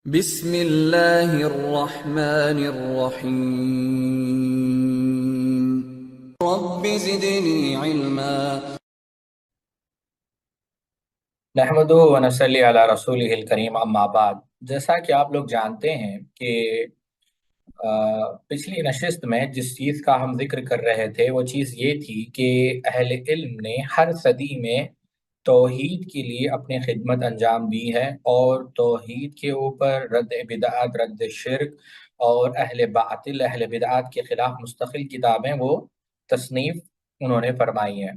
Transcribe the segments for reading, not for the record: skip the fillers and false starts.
بسم اللہ الرحمن الرحیم رب زدنی علما۔ نحمدہ و نصلی علی رسولہ الکریم، اما بعد۔ جیسا کہ آپ لوگ جانتے ہیں کہ پچھلی نشست میں جس چیز کا ہم ذکر کر رہے تھے وہ چیز یہ تھی کہ اہل علم نے ہر صدی میں توحید کے لیے اپنی خدمت انجام دی ہے، اور توحید کے اوپر رد بدعت، رد شرک اور اہل بدعت کے خلاف مستقل کتابیں وہ تصنیف انہوں نے فرمائی ہیں۔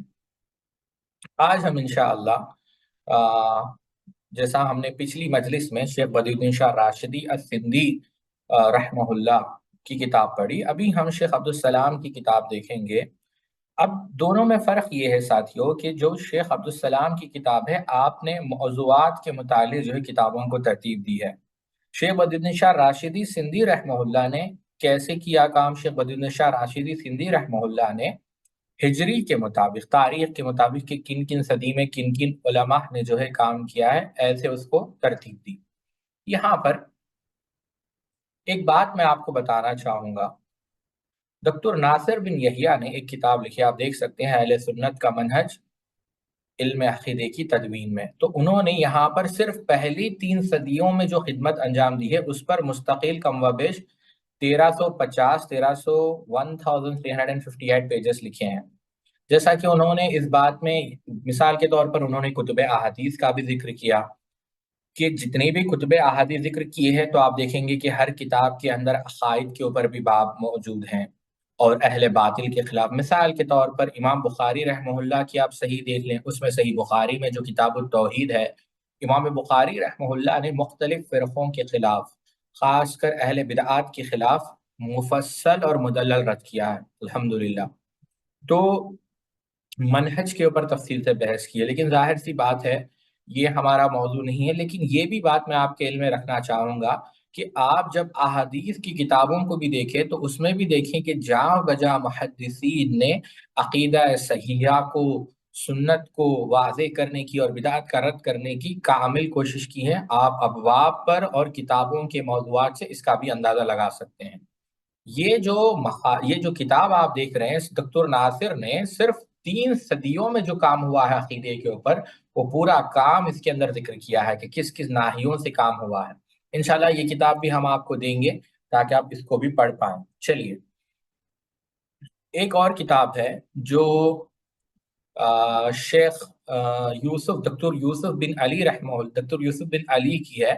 آج ہم انشاءاللہ جیسا ہم نے پچھلی مجلس میں شیخ بدی الدین شاہ راشدی السندھی رحمہ اللہ کی کتاب پڑھی، ابھی ہم شیخ عبدالسلام کی کتاب دیکھیں گے۔ اب دونوں میں فرق یہ ہے ساتھیوں کہ جو شیخ عبدالسلام کی کتاب ہے، آپ نے موضوعات کے متعلق جو ہے کتابوں کو ترتیب دی ہے۔ شیخ بدی الدین شاہ راشدی سندھی رحمہ اللہ نے کیسے کیا کام؟ شیخ بدی الدین شاہ راشدی سندھی رحمہ اللہ نے ہجری کے مطابق، تاریخ کے مطابق کہ کن کن صدی میں کن کن علماء نے جو ہے کام کیا ہے، ایسے اس کو ترتیب دی۔ یہاں پر ایک بات میں آپ کو بتانا چاہوں گا، ڈاکٹر ناصر بن یحییٰ نے ایک کتاب لکھی، آپ دیکھ سکتے ہیں، اہل سنت کا منہج علم عقیدے کی تدوین میں۔ تو انہوں نے یہاں پر صرف پہلی 3 صدیوں میں جو خدمت انجام دی ہے اس پر مستقل کم و بیش 1358 پیجز لکھے ہیں۔ جیسا کہ انہوں نے اس بات میں مثال کے طور پر انہوں نے کتب احادیث کا بھی ذکر کیا کہ جتنے بھی کتب احادیث ذکر کیے ہیں تو آپ دیکھیں گے کہ ہر کتاب کے اندر عقائد کے اوپر بھی باب موجود ہیں اور اہل باطل کے خلاف۔ مثال کے طور پر امام بخاری رحمہ اللہ کی آپ صحیح دیکھ لیں، اس میں صحیح بخاری میں جو کتاب التوحید ہے، امام بخاری رحمہ اللہ نے مختلف فرقوں کے خلاف، خاص کر اہل بدعات کے خلاف مفصل اور مدلل رد کیا ہے، الحمدللہ۔ تو منہج کے اوپر تفصیل سے بحث کی ہے، لیکن ظاہر سی بات ہے یہ ہمارا موضوع نہیں ہے، لیکن یہ بھی بات میں آپ کے علم میں رکھنا چاہوں گا کہ آپ جب احادیث کی کتابوں کو بھی دیکھیں تو اس میں بھی دیکھیں کہ جاں بجاں محدثین نے عقیدہ صحیحہ کو، سنت کو واضح کرنے کی اور بدعت کا رد کرنے کی کامل کوشش کی ہے۔ آپ ابواب پر اور کتابوں کے موضوعات سے اس کا بھی اندازہ لگا سکتے ہیں۔ یہ جو کتاب آپ دیکھ رہے ہیں، ڈاکٹر ناصر نے صرف 3 صدیوں میں جو کام ہوا ہے عقیدے کے اوپر، وہ پورا کام اس کے اندر ذکر کیا ہے کہ کس کس ناحیوں سے کام ہوا ہے۔ انشاءاللہ یہ کتاب بھی ہم آپ کو دیں گے تاکہ آپ اس کو بھی پڑھ پائیں۔ چلیے، ایک اور کتاب ہے جو شیخ ڈاکٹر یوسف بن علی ڈاکٹر یوسف بن علی کی ہے،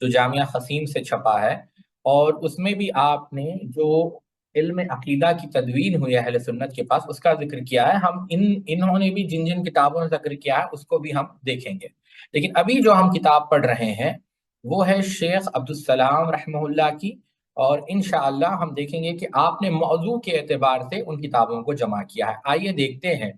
جو جامعہ خصیم سے چھپا ہے، اور اس میں بھی آپ نے جو علم عقیدہ کی تدوین ہوئی ہے اہل سنت کے پاس، اس کا ذکر کیا ہے۔ ہم انہوں نے بھی جن جن کتابوں نے ذکر کیا ہے اس کو بھی ہم دیکھیں گے، لیکن ابھی جو ہم کتاب پڑھ رہے ہیں وہ ہے شیخ عبدالسلام رحمہ اللہ کی، اور انشاءاللہ ہم دیکھیں گے کہ آپ نے موضوع کے اعتبار سے ان کتابوں کو جمع کیا ہے۔ آئیے دیکھتے ہیں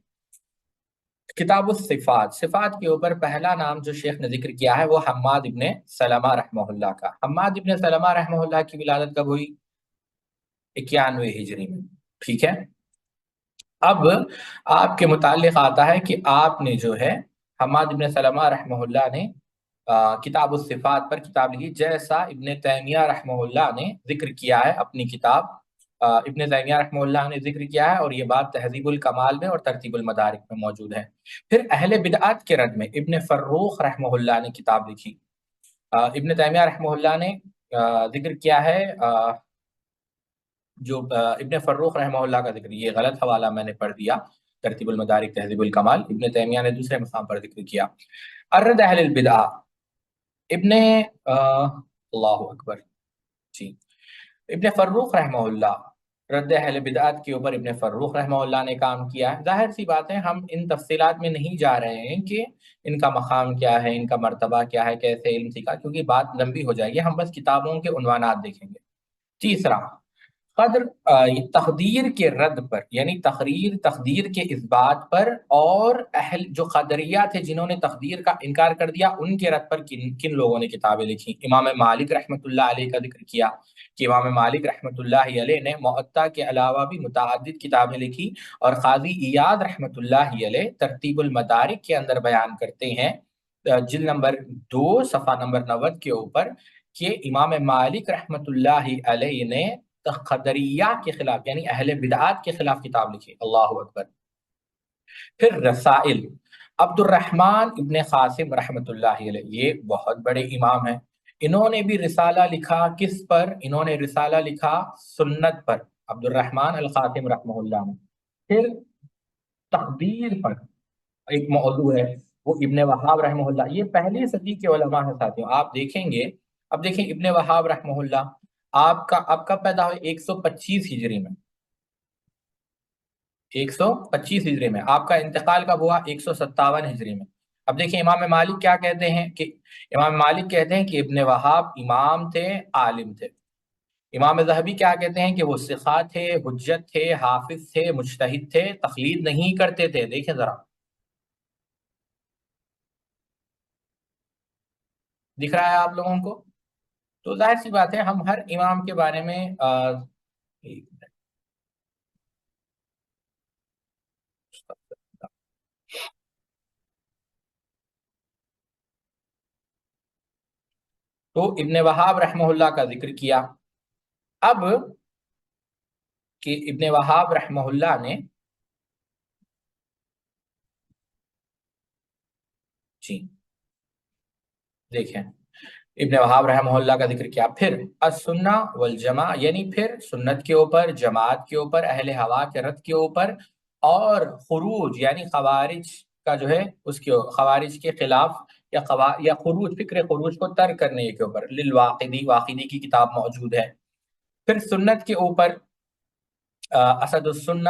کتاب الصفات۔ صفات کے اوپر پہلا نام جو شیخ نے ذکر کیا ہے وہ حماد ابن سلمہ رحمہ اللہ کا۔ حماد ابن سلمہ رحمہ اللہ کی ولادت کب ہوئی؟ 91 ہجری میں، ٹھیک ہے۔ اب آپ کے متعلق آتا ہے کہ آپ نے جو ہے حماد ابن سلمہ رحمہ اللہ نے کتاب الصفات پر کتاب لکھی، جیسا ابن تیمیہ رحمہ اللہ نے ذکر کیا ہے اپنی کتاب، ابن تیمیہ رحمہ اللہ نے ذکر کیا ہے، اور یہ بات تہذیب الکمال میں اور ترتیب المدارک میں موجود ہے۔ پھر اہل بدعات کے رد میں ابن فروخ رحمہ اللہ نے کتاب لکھی۔ ابن تیمیہ رحمہ اللہ نے ذکر کیا ہے، جو ابن فروخ رحمہ اللہ کا ذکر، یہ غلط حوالہ میں نے پڑھ دیا، ترتیب المدارک تہذیب الکمال، ابن تیمیہ نے دوسرے مقام پر ذکر کیا۔ الرد اہل البدع، ابن اللہ اکبر، جی، ابن فروخ رحمہ اللہ، رد اہل بدعات کے اوپر ابن فروخ رحمہ اللہ نے کام کیا ہے۔ ظاہر سی بات ہے ہم ان تفصیلات میں نہیں جا رہے ہیں کہ ان کا مقام کیا ہے، ان کا مرتبہ کیا ہے، کیسے علم سیکھا، کیونکہ بات لمبی ہو جائے گی، ہم بس کتابوں کے عنوانات دیکھیں گے۔ تیسرا، تقدیر کے رد پر، یعنی تقدیر کے اس بات پر، اور جو قدریہ تھے جنہوں نے تقدیر کا انکار کر دیا، ان کے رد پر کن لوگوں نے کتابیں لکھی۔ امام مالک رحمۃ اللہ علیہ کا ذکر کیا کہ امام مالک رحمۃ اللہ علیہ نے موطا کے علاوہ بھی متعدد کتابیں لکھی، اور قاضی ایاد رحمۃ اللہ علیہ ترتیب المدارک کے اندر بیان کرتے ہیں، جلد نمبر 2 صفحہ نمبر 90 کے اوپر، کہ امام مالک رحمۃ اللہ علیہ نے قدریہ کے خلاف یعنی اہل بدعات کے خلاف کتاب لکھی. اللہ اکبر. پھر رسائل، عبد الرحمن ابن قاسم رحمۃ اللہ علیہ، یہ بہت بڑے امام ہیں. انہوں نے بھی رسالہ لکھا کس پر؟ انہوں نے رسالہ لکھا سنت پر، عبد الرحمن القاسم رحمہ اللہ نے. پھر تقدیر پر ایک موضوع ہے، وہ ابن وہاب رحمہ اللہ، یہ پہلی صدی کے علماء ہیں ساتھیوں. آپ دیکھیں گے، اب دیکھیں ابن وہاب رحمہ اللہ آپ کا پیدا ہوئے 125 ہجری میں، 125 ہجری میں. آپ کا انتقال کب ہوا؟ 157 ہجری میں. اب دیکھیں امام مالک کیا کہتے ہیں کہ امام مالک کہتے ہیں کہ ابن وہاب امام تھے، عالم تھے. امام ذہبی کیا کہتے ہیں کہ وہ ثقہ تھے، حجت تھے، حافظ تھے، مجتہد تھے، تقلید نہیں کرتے تھے. دیکھیں ذرا، دکھ رہا ہے آپ لوگوں کو؟ تو ظاہر سی بات ہے ہم ہر امام کے بارے میں تو ابن وہاب رحمہ اللہ کا ذکر کیا. اب کہ ابن وہاب رحمہ اللہ نے جی دیکھیں ابن وہاب رحمہ اللہ کا ذکر کیا. پھر السنہ والجماع یعنی پھر سنت کے اوپر، جماعت کے اوپر، اہل ہوا کے رد کے اوپر، اور خروج یعنی خوارج کا جو ہے اس کے خوارج کے خلاف یا خروج، فکر خروج کو ترک کرنے کے اوپر. للواقدی، واقدی کی کتاب موجود ہے. پھر سنت کے اوپر اسد السنہ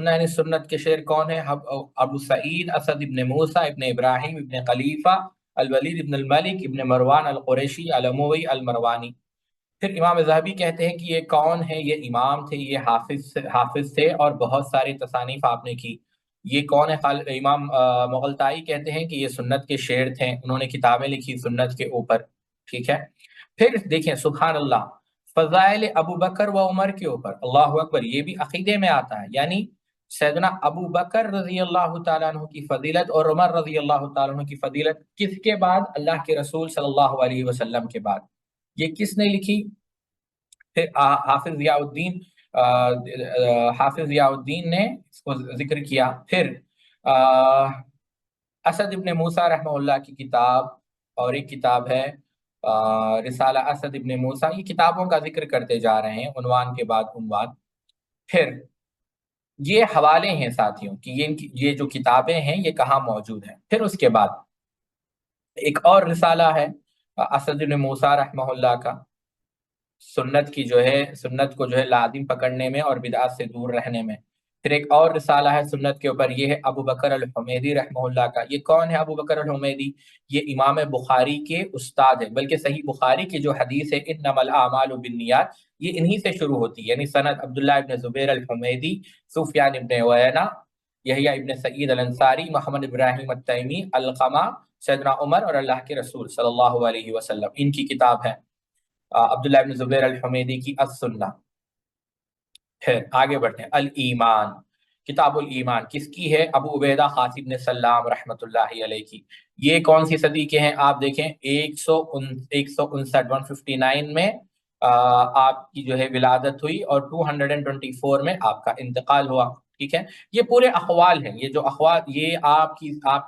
یعنی سنت کے شعر کون ہے؟ ابو سعید اسد ابن موسیٰ ابن ابراہیم ابن خلیفہ الولید ابن الملک ابن مروان القریشی الاموی المروانی. پھر امام ذہبی کہتے ہیں کہ یہ کون ہے؟ یہ امام تھے، یہ حافظ تھے اور بہت ساری تصانیف آپ نے کی. یہ کون ہے؟ امام مغلطائی کہتے ہیں کہ یہ سنت کے شعر تھے، انہوں نے کتابیں لکھی سنت کے اوپر. ٹھیک ہے. پھر دیکھیں سبحان اللہ، فضائل ابو بکر و عمر کے اوپر. اللہ اکبر، یہ بھی عقیدے میں آتا ہے. یعنی سیدنا ابو بکر رضی اللہ تعالیٰ عنہ کی فضیلت اور عمر رضی اللہ تعالیٰ عنہ کی فضیلت کس کے بعد؟ اللہ کے رسول صلی اللہ علیہ وسلم کے بعد. یہ کس نے لکھی؟ پھر حافظ ضیاء الدین نے اس کو ذکر کیا. پھر اسد ابن موسیٰ رحمہ اللہ کی کتاب، اور ایک کتاب ہے رسالہ اسد ابن موسیٰ. یہ کتابوں کا ذکر کرتے جا رہے ہیں عنوان کے بعد عنوان. پھر یہ حوالے ہیں ساتھیوں کہ یہ جو کتابیں ہیں یہ کہاں موجود ہیں. پھر اس کے بعد ایک اور رسالہ ہے اسد ابن موسیٰ رحمہ اللہ کا، سنت کو جو ہے لازم پکڑنے میں اور بدعات سے دور رہنے میں. پھر ایک اور رسالہ ہے سنت کے اوپر، یہ ہے ابو بکر الحمیدی رحمہ اللہ کا. یہ کون ہے ابو بکر الحمیدی؟ یہ امام بخاری کے استاد ہے، بلکہ صحیح بخاری کی جو حدیث ہے انما الاعمال بالنیات، یہ انہی سے شروع ہوتی ہے. یعنی سند عبداللہ ابن زبیر الحمیدی، سفیان ابن عیینہ، یحییٰ ابن سعید الانصاری، محمد ابراہیم التیمی، القمہ، سیدنا عمر اور اللہ کے رسول صلی اللہ علیہ وسلم. ان کی کتاب ہے عبداللہ ابن زبیر الحمیدی کی السنہ. پھر آگے بڑھتے ہیں. الایمان، کتاب الایمان کس کی ہے؟ ابو عبیدہ قاسم بن سلام رحمۃ اللہ علیہ کی. یہ کون سی صدی کے ہیں؟ آپ دیکھیں 159 میں آپ کی جو ہے ولادت ہوئی اور 224 میں آپ کا انتقال ہوا. ٹھیک ہے. یہ پورے اقوال ہیں، یہ جو اقوال یہ آپ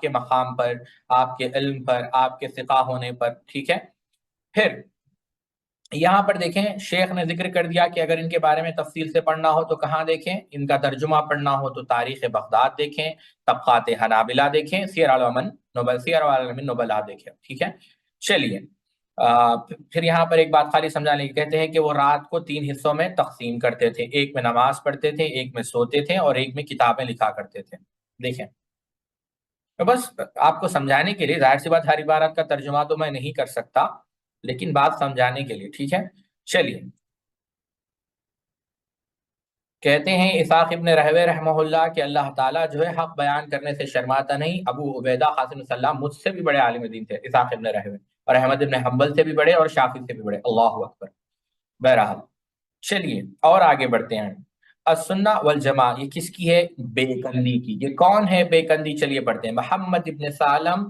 کے مقام پر، آپ کے علم پر، آپ کے ثقہ ہونے پر. ٹھیک ہے. پھر یہاں پر دیکھیں شیخ نے ذکر کر دیا کہ اگر ان کے بارے میں تفصیل سے پڑھنا ہو تو کہاں دیکھیں، ان کا ترجمہ پڑھنا ہو تو تاریخ بغداد دیکھیں، طبقات حنابلہ دیکھیں، سیر علم نبلا دیکھیں. ٹھیک ہے. چلیے پھر یہاں پر ایک بات خالی سمجھانے کی کہتے ہیں کہ وہ رات کو 3 حصوں میں تقسیم کرتے تھے، ایک میں نماز پڑھتے تھے، ایک میں سوتے تھے اور ایک میں کتابیں لکھا کرتے تھے. دیکھیں بس آپ کو سمجھانے کے لیے، ظاہر سی بات ہر عبارت کا ترجمہ تو میں نہیں کر سکتا، لیکن بات سمجھانے کے لیے. ٹھیک ہے. چلیے کہتے ہیں اسحاق ابن رہوے رحمہ اللہ کہ اللہ تعالیٰ جو ہے حق بیان کرنے سے شرماتا نہیں. ابو عبیدہ قاسم السلام مجھ سے بھی بڑے عالم دین تھے اسحاق ابن رہوے، اور احمد ابن حنبل سے بھی بڑے اور شافعی سے بھی بڑے. اللہ اکبر. بہرحال چلیے اور آگے بڑھتے ہیں. السنہ والجماع یہ کس کی ہے؟ بے کندی کی. یہ کون ہے بے کندی؟ چلیے پڑھتے ہیں. محمد ابن سالم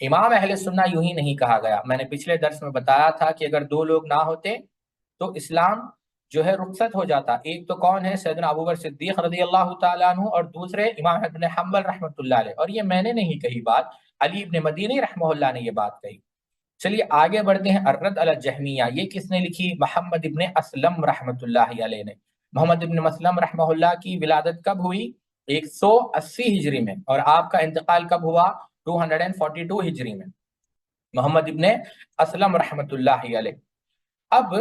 امام اہل سنہ یوں ہی نہیں کہا گیا. میں نے پچھلے درس میں بتایا تھا کہ اگر دو لوگ نہ ہوتے تو اسلام جو ہے رخصت ہو جاتا. ایک تو کون ہے؟ سیدنا ابوبکر صدیق رضی اللہ تعالیٰ عنہ، اور دوسرے امام احمد بن حنبل رحمۃ اللہ علیہ. اور یہ میں نے نہیں کہی بات، علی ابن مدینی رحمہ اللہ نے یہ بات کہی. چلیے آگے بڑھتے ہیں. الرد علی الجہمیہ، یہ کس نے لکھی؟ محمد ابن اسلم رحمۃ اللہ علیہ نے. محمد ابن مسلم رحمہ اللہ کی ولادت کب ہوئی؟ 180 ہجری میں، اور آپ کا انتقال کب ہوا؟ 242 ہجری میں. محمد ابن اسلم رحمۃ اللہ علیہ. اب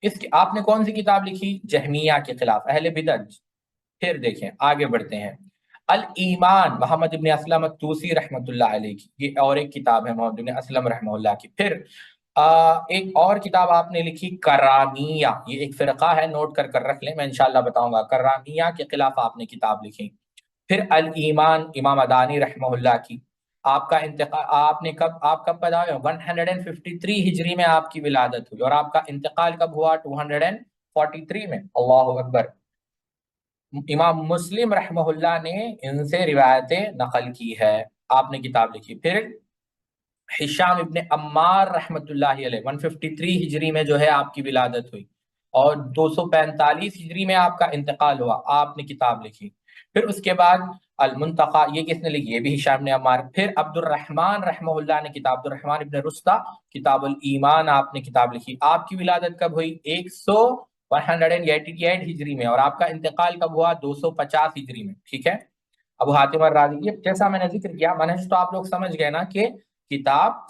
اس کی آپ نے کون سی کتاب لکھی؟ جہمیہ کے خلاف، اہل بدعت. پھر دیکھیں آگے بڑھتے ہیں. الایمان، محمد ابن اسلم الطوسی رحمۃ اللہ علیہ کی، یہ اور ایک کتاب ہے محمد ابن اسلم رحمہ اللہ کی. پھر ایک اور کتاب آپ نے لکھی کرامیہ، یہ ایک فرقہ ہے، نوٹ کر کر رکھ لیں، میں انشاءاللہ بتاؤں گا. کرامیہ کے خلاف آپ نے کتاب لکھی. پھر الایمان امام ادانی رحمہ اللہ کی. آپ کا انتقال آپ کب پیدا ہوئے؟ 153 ہجری میں آپ کی ولادت ہوئی، اور آپ کا انتقال کب ہوا؟ 243 میں. اللہ اکبر. امام مسلم رحمہ اللہ نے ان سے روایتیں نقل کی ہے، آپ نے کتاب لکھی. پھر ہشام ابن عمار رحمۃ اللہ علیہ، 153 ہجری میں جو ہے آپ کی ولادت ہوئی، اور 245 ہجری میں آپ کا انتقال ہوا، آپ نے کتاب لکھی. پھر اس کے بعد المنتقى، یہ کس نے لکھی؟ یہ بھی ہشام ابن عمار. پھر عبد الرحمن رحمہ اللہ نے کتاب، عبد الرحمن ابن رستہ، کتاب الایمان آپ نے کتاب لکھی. آپ کی ولادت کب ہوئی؟ 188 ہجری میں، اور آپ کا انتقال کب ہوا؟ 250 ہجری میں. ٹھیک ہے. ابو حاتم الرازی، یہ جیسا میں نے ذکر کیا منہج تو آپ لوگ سمجھ گئے نا، کہ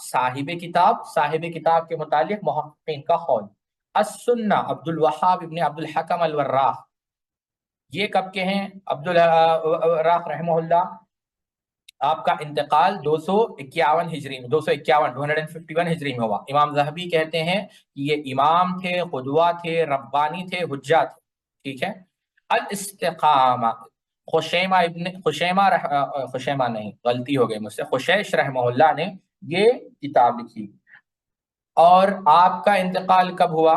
صاحب کتاب کے متعلق محققین کا قول. السنہ عبد الوہاب ابن عبد الحکم الوراق، یہ کب کے ہیں؟ عبد الوراق رحمہ اللہ. آپ کا انتقال 251 ہجری میں، 251 ہجری میں ہوا. امام ذہبی کہتے ہیں کہ یہ امام تھے، قدوہ تھے، ربانی تھے، حجہ تھے. ٹھیک ہے. الاستقامہ، خشیمہ نہیں، غلطی ہو گئی مجھ سے، خشیش رحمہ اللہ نے یہ کتاب لکھی. اور آپ کا انتقال کب ہوا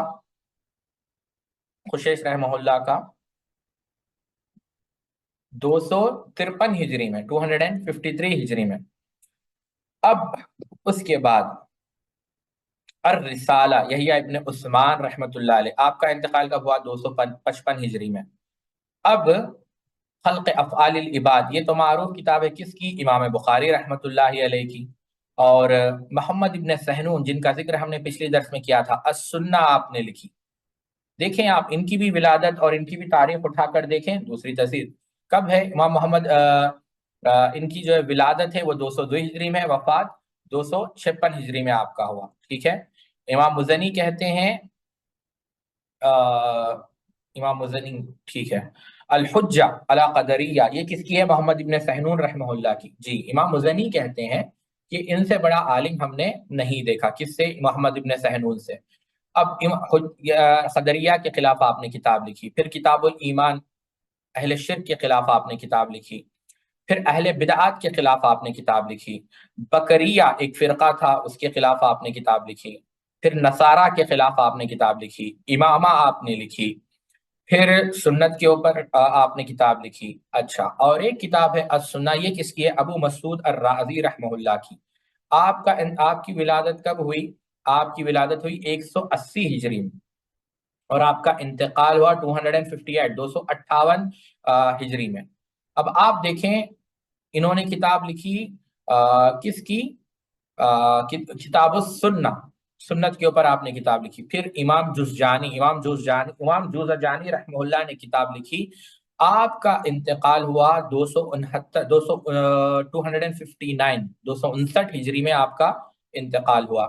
خشیش رحمہ اللہ کا؟ 253 ہجری میں، 253 ہجری میں. اب اس کے بعد الرسالہ، یحییٰ ابن عثمان رحمۃ اللہ علیہ، آپ کا انتقال کب ہوا؟ 255 ہجری میں. اب خلق افعال العباد، یہ تو معروف کتاب ہے، کس کی؟ امام بخاری رحمۃ اللہ علیہ کی. اور محمد ابن سہنون، جن کا ذکر ہم نے پچھلے درس میں کیا تھا، السنہ آپ نے لکھی. دیکھیں آپ ان کی بھی ولادت اور ان کی بھی تاریخ اٹھا کر دیکھیں. دوسری تصحیح کب ہے؟ امام محمد ان کی جو ولادت ہے وہ 202 ہجری میں، وفات 256 ہجری میں آپ کا ہوا. ٹھیک ہے. امام مزنی کہتے ہیں امام مزنی، ٹھیک ہے، الحجہ علی قدریہ، یہ کس کی ہے؟ محمد ابن سہنون رحمہ اللہ کی. جی، امام مزنی کہتے ہیں کہ ان سے بڑا عالم ہم نے نہیں دیکھا. کس سے؟ محمد ابن سہنون سے. اب قدریہ کے خلاف آپ نے کتاب لکھی. پھر کتاب الایمان، اہل شرک کے خلاف آپ نے کتاب لکھی. پھر اہل بدعات کے خلاف آپ نے کتاب لکھی. بکریہ ایک فرقہ تھا، اس کے خلاف آپ نے کتاب لکھی. پھر نصارہ کے خلاف آپ نے کتاب لکھی. امامہ آپ نے لکھی. پھر سنت کے اوپر آپ نے کتاب لکھی. اچھا، اور ایک کتاب ہے السنہ، یہ کس کی ہے؟ ابو مسعود الرازی رحمہ اللہ کی. آپ کی ولادت کب ہوئی؟ آپ کی ولادت ہوئی 180 ہجری میں، اور آپ کا انتقال ہوا 258 ہجری میں. اب آپ دیکھیں انہوں نے کتاب لکھی کس کی؟ کتاب السنہ، سنت کے اوپر آپ نے کتاب لکھی. پھر امام جوزجانی رحمہ اللہ نے کتاب لکھی. آپ کا انتقال ہوا 259 ہجری میں آپ کا انتقال ہوا.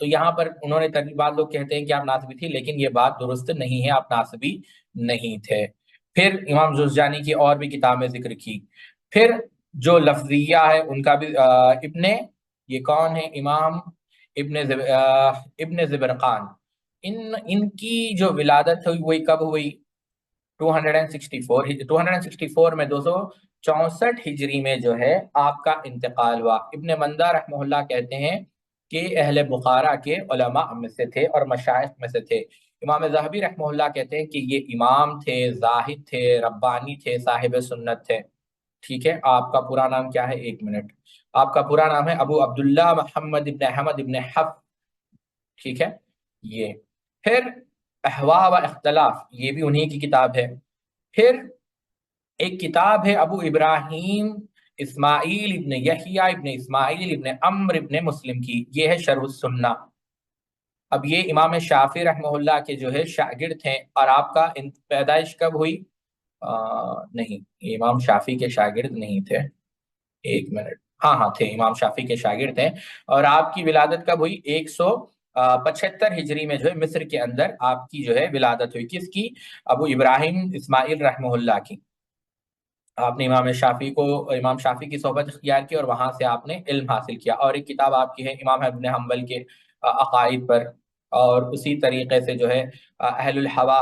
تو یہاں پر انہوں نے بعض لوگ کہتے ہیں کہ آپ ناسبی تھی، لیکن یہ بات درست نہیں ہے، آپ ناسبی نہیں تھے. پھر امام جوزجانی کی اور بھی کتابیں ذکر کی. پھر جو لفظیہ ہے ان کا بھی یہ کون ہے؟ امام ابن زبرقان. ان کی جو ولادت ہوئی وہی کب ہوئی؟ 264 میں، 264 ہجری میں جو ہے آپ کا انتقال ہوا. ابن مندہ رحمہ اللہ کہتے ہیں کہ اہل بخارا کے علماء میں سے تھے اور مشائخ میں سے تھے. امام ذہبی رحمہ اللہ کہتے ہیں کہ یہ امام تھے، زاہد تھے، ربانی تھے، صاحب سنت تھے. ٹھیک ہے، آپ کا پورا نام کیا ہے؟ 1 منٹ. آپ کا پورا نام ہے ابو عبداللہ محمد ابن احمد ابن حفص. ٹھیک ہے. یہ پھر احوا و اختلاف، یہ بھی انہی کی کتاب ہے. پھر ایک کتاب ہے ابو ابراہیم اسماعیل ابن یحییٰ ابن اسماعیل ابن عمر ابن مسلم کی، یہ ہے شرح السنہ. اب یہ امام شافعی رحمہ اللہ کے جو ہے شاگرد ہیں. اور آپ کا پیدائش کب ہوئی؟ نہیں، یہ امام شافعی کے شاگرد نہیں تھے. 1 منٹ. ہاں تھے، امام شافعی کے شاگرد ہیں. اور آپ کی ولادت کب ہوئی؟ 175 ہجری میں جو ہے مصر کے اندر آپ کی جو ہے ولادت ہوئی. کس کی؟ ابو ابراہیم اسماعیل رحمہ اللہ کی. آپ نے امام شافعی کی صحبت اختیار کی اور وہاں سے آپ نے علم حاصل کیا. اور ایک کتاب آپ کی ہے امام ابن حنبل کے عقائد پر. اور اسی طریقے سے جو ہے اہل الحوا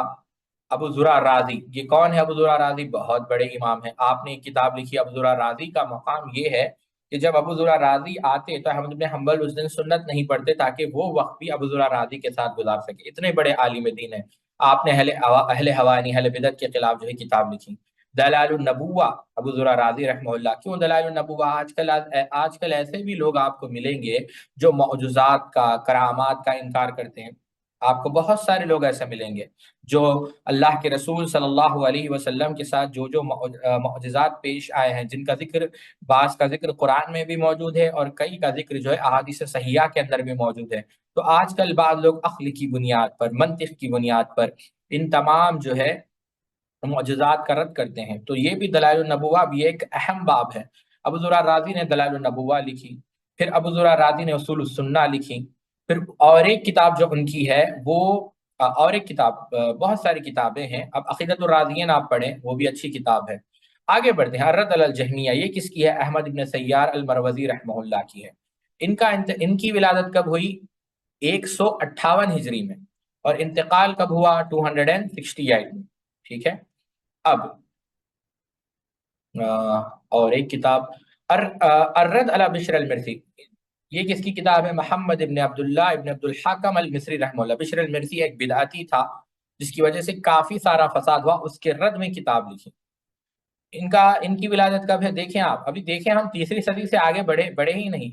ابو زرع رازی. یہ کون ہے ابو زرع رازی؟ بہت بڑے امام ہیں. آپ نے ایک کتاب لکھی ابو زرع رازی کا. مقام یہ ہے کہ جب ابو زرع رازی آتے تو احمد بن حنبل اس دن سنت نہیں پڑھتے تاکہ وہ وقت بھی ابو زرع رازی کے ساتھ گزار سکے. اتنے بڑے عالم دین ہیں. آپ نے اہل ہوا یعنی اہل بدعت کے خلاف جو ہے کتاب لکھی دلائل النبوہ ابو زرع رازی رحمہ اللہ. کیوں دلائل النبوہ؟ آج کل ایسے بھی لوگ آپ کو ملیں گے جو معجزات کا، کرامات کا انکار کرتے ہیں. آپ کو بہت سارے لوگ ایسے ملیں گے جو اللہ کے رسول صلی اللہ علیہ وسلم کے ساتھ جو معجزات پیش آئے ہیں، جن کا ذکر، بعض کا ذکر قرآن میں بھی موجود ہے اور کئی کا ذکر جو ہے احادیث صحیحہ کے اندر بھی موجود ہے. تو آج کل بعض لوگ عقل کی بنیاد پر، منطق کی بنیاد پر ان تمام جو ہے معجزات کا رد کرتے ہیں. تو یہ بھی دلائل النبوہ بھی ایک اہم باب ہے. ابو زرع رازی نے دلائل النبوہ لکھی. پھر ابو زرع رازی نے اصول السنہ لکھی. پھر اور ایک کتاب جو ان کی ہے وہ اور ایک کتاب، بہت ساری کتابیں ہیں. اب عقیدۃ الرازیین آپ پڑھیں، وہ بھی اچھی کتاب ہے. آگے بڑھتے ہیں. الرد علی الجہمیہ، یہ کس کی ہے؟ احمد ابن سیار المروزی رحمہ اللہ کی ہے. ان کی ولادت کب ہوئی؟ 158 ہجری میں. اور انتقال کب ہوا؟ 268 میں. ٹھیک ہے. اب اور ایک کتاب الرد علی بشر المرسی، یہ کس کی کتاب ہے؟ محمد ابن عبداللہ ابن عبد الحکم المصری رحمہ اللہ. بشر المرسی ایک بدعتی تھا جس کی وجہ سے کافی سارا فساد ہوا، اس کے رد میں کتاب لکھی. ان کی ولادت کب ہے؟ دیکھیں آپ، ابھی دیکھیں ہم تیسری صدی سے آگے بڑھے ہی نہیں.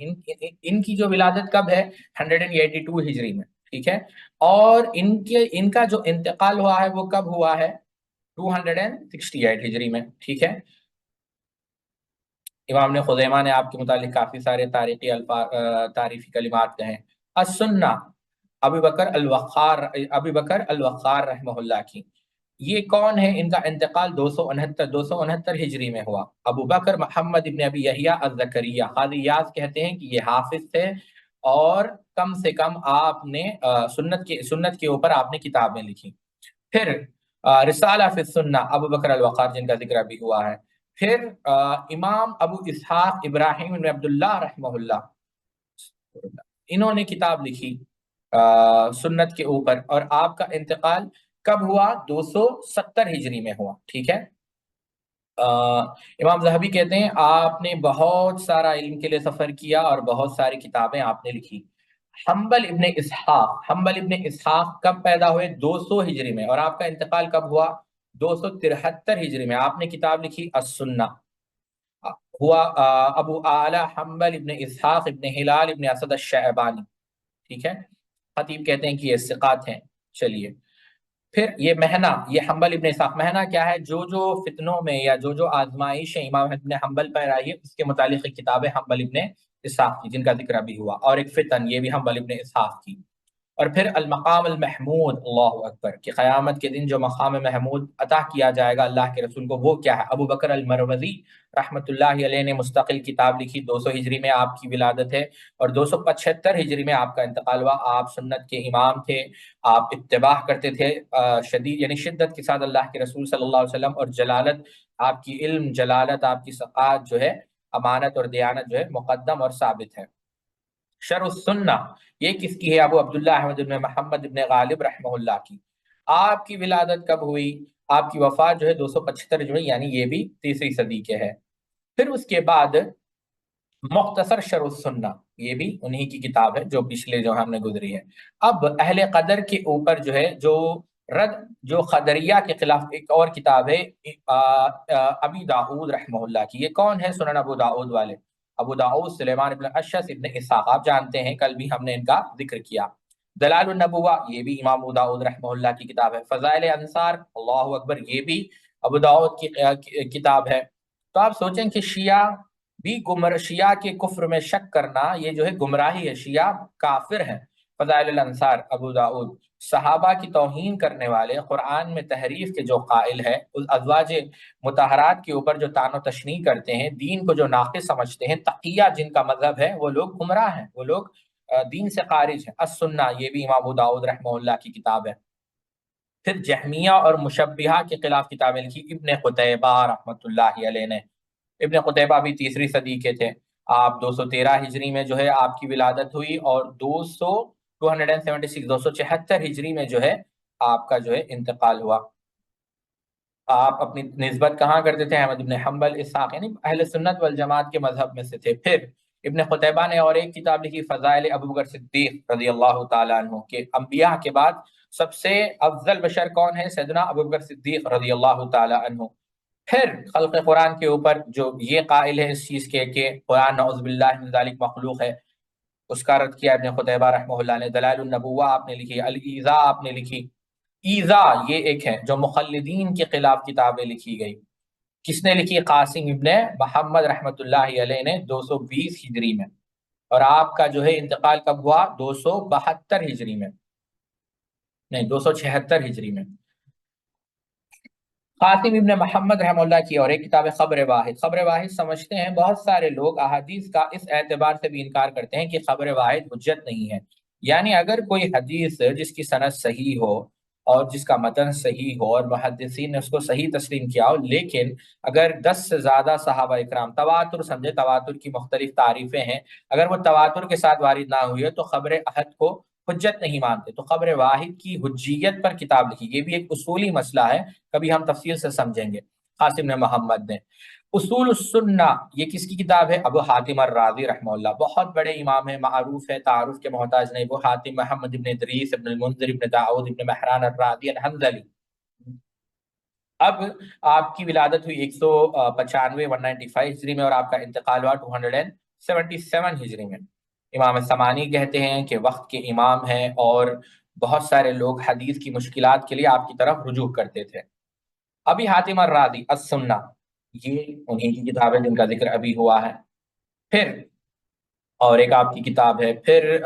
ان کی جو ولادت کب ہے؟ 182 ہجری میں. ٹھیک ہے. اور ان کا جو انتقال ہوا ہے وہ کب ہوا ہے؟ 268 ہجری میں. ٹھیک ہے. امام نے خزیمہ نے آپ کے متعلق کافی سارے تعریفی کلمات کہے ہیں. السنہ ابی بکر الوقار رحمہ اللہ کی. یہ کون ہے؟ ان کا انتقال 269 ہجری میں ہوا. ابو بکر محمد ابن ابی یحییٰ الزکریہ. قاضی یاز کہتے ہیں کہ یہ حافظ تھے اور کم سے کم آپ نے سنت کے اوپر آپ نے کتابیں لکھی. پھر رسالہ فی السنہ ابو بکر الوقار جن کا ذکر ابھی ہوا ہے. پھر امام ابو اسحاق ابراہیم بن عبداللہ رحمہ اللہ، انہوں نے کتاب لکھی سنت کے اوپر. اور آپ کا انتقال کب ہوا؟ 270 ہجری میں ہوا. ٹھیک ہے. امام ذہبی کہتے ہیں آپ نے بہت سارا علم کے لیے سفر کیا اور بہت ساری کتابیں آپ نے لکھی. حنبل ابن اسحاق کب پیدا ہوئے؟ 200 ہجری میں. اور آپ کا انتقال کب ہوا؟ 273 ہجری میں. آپ نے کتاب لکھی السنہ. ہوا ابو اعلی حنبل ابن اسحاق ابن ہلال ابن اسد الشعبانی. ٹھیک ہے. خطیب کہتے ہیں کہ یہ ثقات ہیں. چلیے. پھر یہ مہنہ، یہ حنبل ابن اسحاق. مہنہ کیا ہے؟ جو فتنوں میں یا جو آزمائش امام ابن حنبل پر آئی ہے اس کے متعلق ایک کتاب ہے حنبل ابن اسحاق کی جن کا ذکر ابھی ہوا. اور ایک فتن، یہ بھی حنبل ابن اسحاق کی. اور پھر المقام المحمود، اللہ اکبر، کہ قیامت کے دن جو مقام محمود عطا کیا جائے گا اللہ کے رسول کو، وہ کیا ہے؟ ابو بکر المروزی رحمۃ اللہ علیہ نے مستقل کتاب لکھی. 200 ہجری میں آپ کی ولادت ہے اور 275 ہجری میں آپ کا انتقال ہوا. آپ سنت کے امام تھے، آپ اتباع کرتے تھے شدید، یعنی شدت کے ساتھ اللہ کے رسول صلی اللہ علیہ وسلم. اور جلالت آپ کی، علم، جلالت آپ کی، ثقات جو ہے، امانت اور دیانت جو ہے مقدم اور ثابت ہے. شرح السنہ یہ کس کی ہے؟ ابو عبداللہ احمد بن محمد بن غالب رحمہ اللہ کی. آپ کی ولادت کب ہوئی؟ آپ کی وفات جو ہے 275 جو ہے، یعنی یہ بھی تیسری صدی کے ہے. پھر اس کے بعد مختصر شرح السنہ، یہ بھی انہی کی کتاب ہے جو پچھلے جو ہم نے گزری ہے. اب اہل قدر کے اوپر جو ہے جو رد جو خدریہ کے خلاف ایک اور کتاب ہے ابی داؤد رحمہ اللہ کی. یہ کون ہے؟ سنن ابو داؤد والے، ابو داؤد سلیمان ابن اشعث ابن اسحاق، آپ جانتے ہیں، کل بھی ہم نے ان کا ذکر کیا. دلال النبوہ، یہ بھی امام ابو داؤد رحمہ اللہ کی کتاب ہے. فضائل انصار، اللہ اکبر، یہ بھی ابو داؤد کی کتاب ہے. تو آپ سوچیں کہ شیعہ بھی شیعہ کے کفر میں شک کرنا یہ جو ہے گمراہی ہے، شیعہ کافر ہیں. فضائل الانصار ابو داؤد. صحابہ کی توہین کرنے والے، قرآن میں تحریف کے جو قائل ہے، اس ازواج مطہرات کے اوپر جو طعن و تشنیع کرتے ہیں، دین کو جو ناقص سمجھتے ہیں، تقیہ جن کا مذہب ہے، وہ لوگ گمراہ ہیں، وہ لوگ دین سے خارج ہیں. السنہ، یہ بھی امام ابو داؤد رحمہ اللہ کی کتاب ہے. پھر جہمیہ اور مشبہہ کے خلاف کتابیں لکھی ابن قتیبہ رحمۃ اللہ علیہ نے. ابن قتیبہ بھی 3 صدی کے تھے. آپ 213 ہجری میں جو ہے آپ کی ولادت ہوئی، اور 276 ہجری میں جو ہے آپ کا جو ہے انتقال ہوا. آپ اپنی نسبت کہاں کرتے تھے؟ احمد بن حنبل، اسحاق، یعنی اہل سنت والجماعت کے مذہب میں سے تھے. پھر ابن قتیبہ نے اور ایک کتاب لکھی، فضائل ابوبکر صدیق رضی اللہ تعالیٰ عنہ، کہ انبیاء کے بعد سب سے افضل بشر کون ہے؟ سیدنا ابوبکر صدیق رضی اللہ تعالیٰ عنہ. پھر خلق قرآن کے اوپر جو یہ قائل ہے اس چیز کے کہ قرآن نعوذ باللہ من ذالک مخلوق ہے، اس کا رد کیا ابن قتیبہ رحمہ اللہ نے. دلائل النبوہ آپ نے لکھی، الایذاء آپ نے لکھی. ایذاء یہ ایک ہے جو مخلدین کے خلاف کتابیں لکھی گئی. کس نے لکھی؟ قاسم ابن محمد رحمۃ اللہ علیہ نے 220 ہجری میں. اور آپ کا جو ہے انتقال کب ہوا؟ 272 ہجری میں، نہیں 276 ہجری میں. قاسم ابن محمد رحمہ اللہ کی اور ایک کتاب ہے خبر واحد. خبر واحد سمجھتے ہیں بہت سارے لوگ احادیث کا اس اعتبار سے بھی انکار کرتے ہیں کہ خبر واحد حجت نہیں ہے. یعنی اگر کوئی حدیث جس کی سند صحیح ہو اور جس کا متن صحیح ہو اور محدثین نے اس کو صحیح تسلیم کیا ہو، لیکن اگر 10 سے زیادہ صحابہ اکرام، تواتر سمجھے، تواتر کی مختلف تعریفیں ہیں، اگر وہ تواتر کے ساتھ وارد نہ ہوئی ہے تو خبر احد کو حجت نہیں مانتے. تو خبر واحد کی حجیت پر کتاب لکھی. یہ بھی ایک اصولی مسئلہ ہے، کبھی ہم تفصیل سے سمجھیں گے. قاسم نے محمد نے. اصول السنہ یہ کس کی کتاب ہے؟ ابو حاتم الرازی رحمہ اللہ، بہت بڑے امام ہیں، معروف ہے، تعارف کے محتاج نہیں. ابو حاتم محمد ابن ادریس ابن المنذر ابن داؤد ابن مہران الرازی الحنظلی. اب آپ کی ولادت ہوئی 195 195 ہجری میں، اور آپ کا انتقال ہوا 277 ہجری میں. امام سمانی کہتے ہیں کہ وقت کے امام ہیں، اور بہت سارے لوگ حدیث کی مشکلات کے لیے آپ کی طرف رجوع کرتے تھے. ابی حاتم الرازی السنہ، یہ انہی کی کتاب ہے جن کا ذکر ابھی ہوا ہے. پھر اور ایک آپ کی کتاب ہے، پھر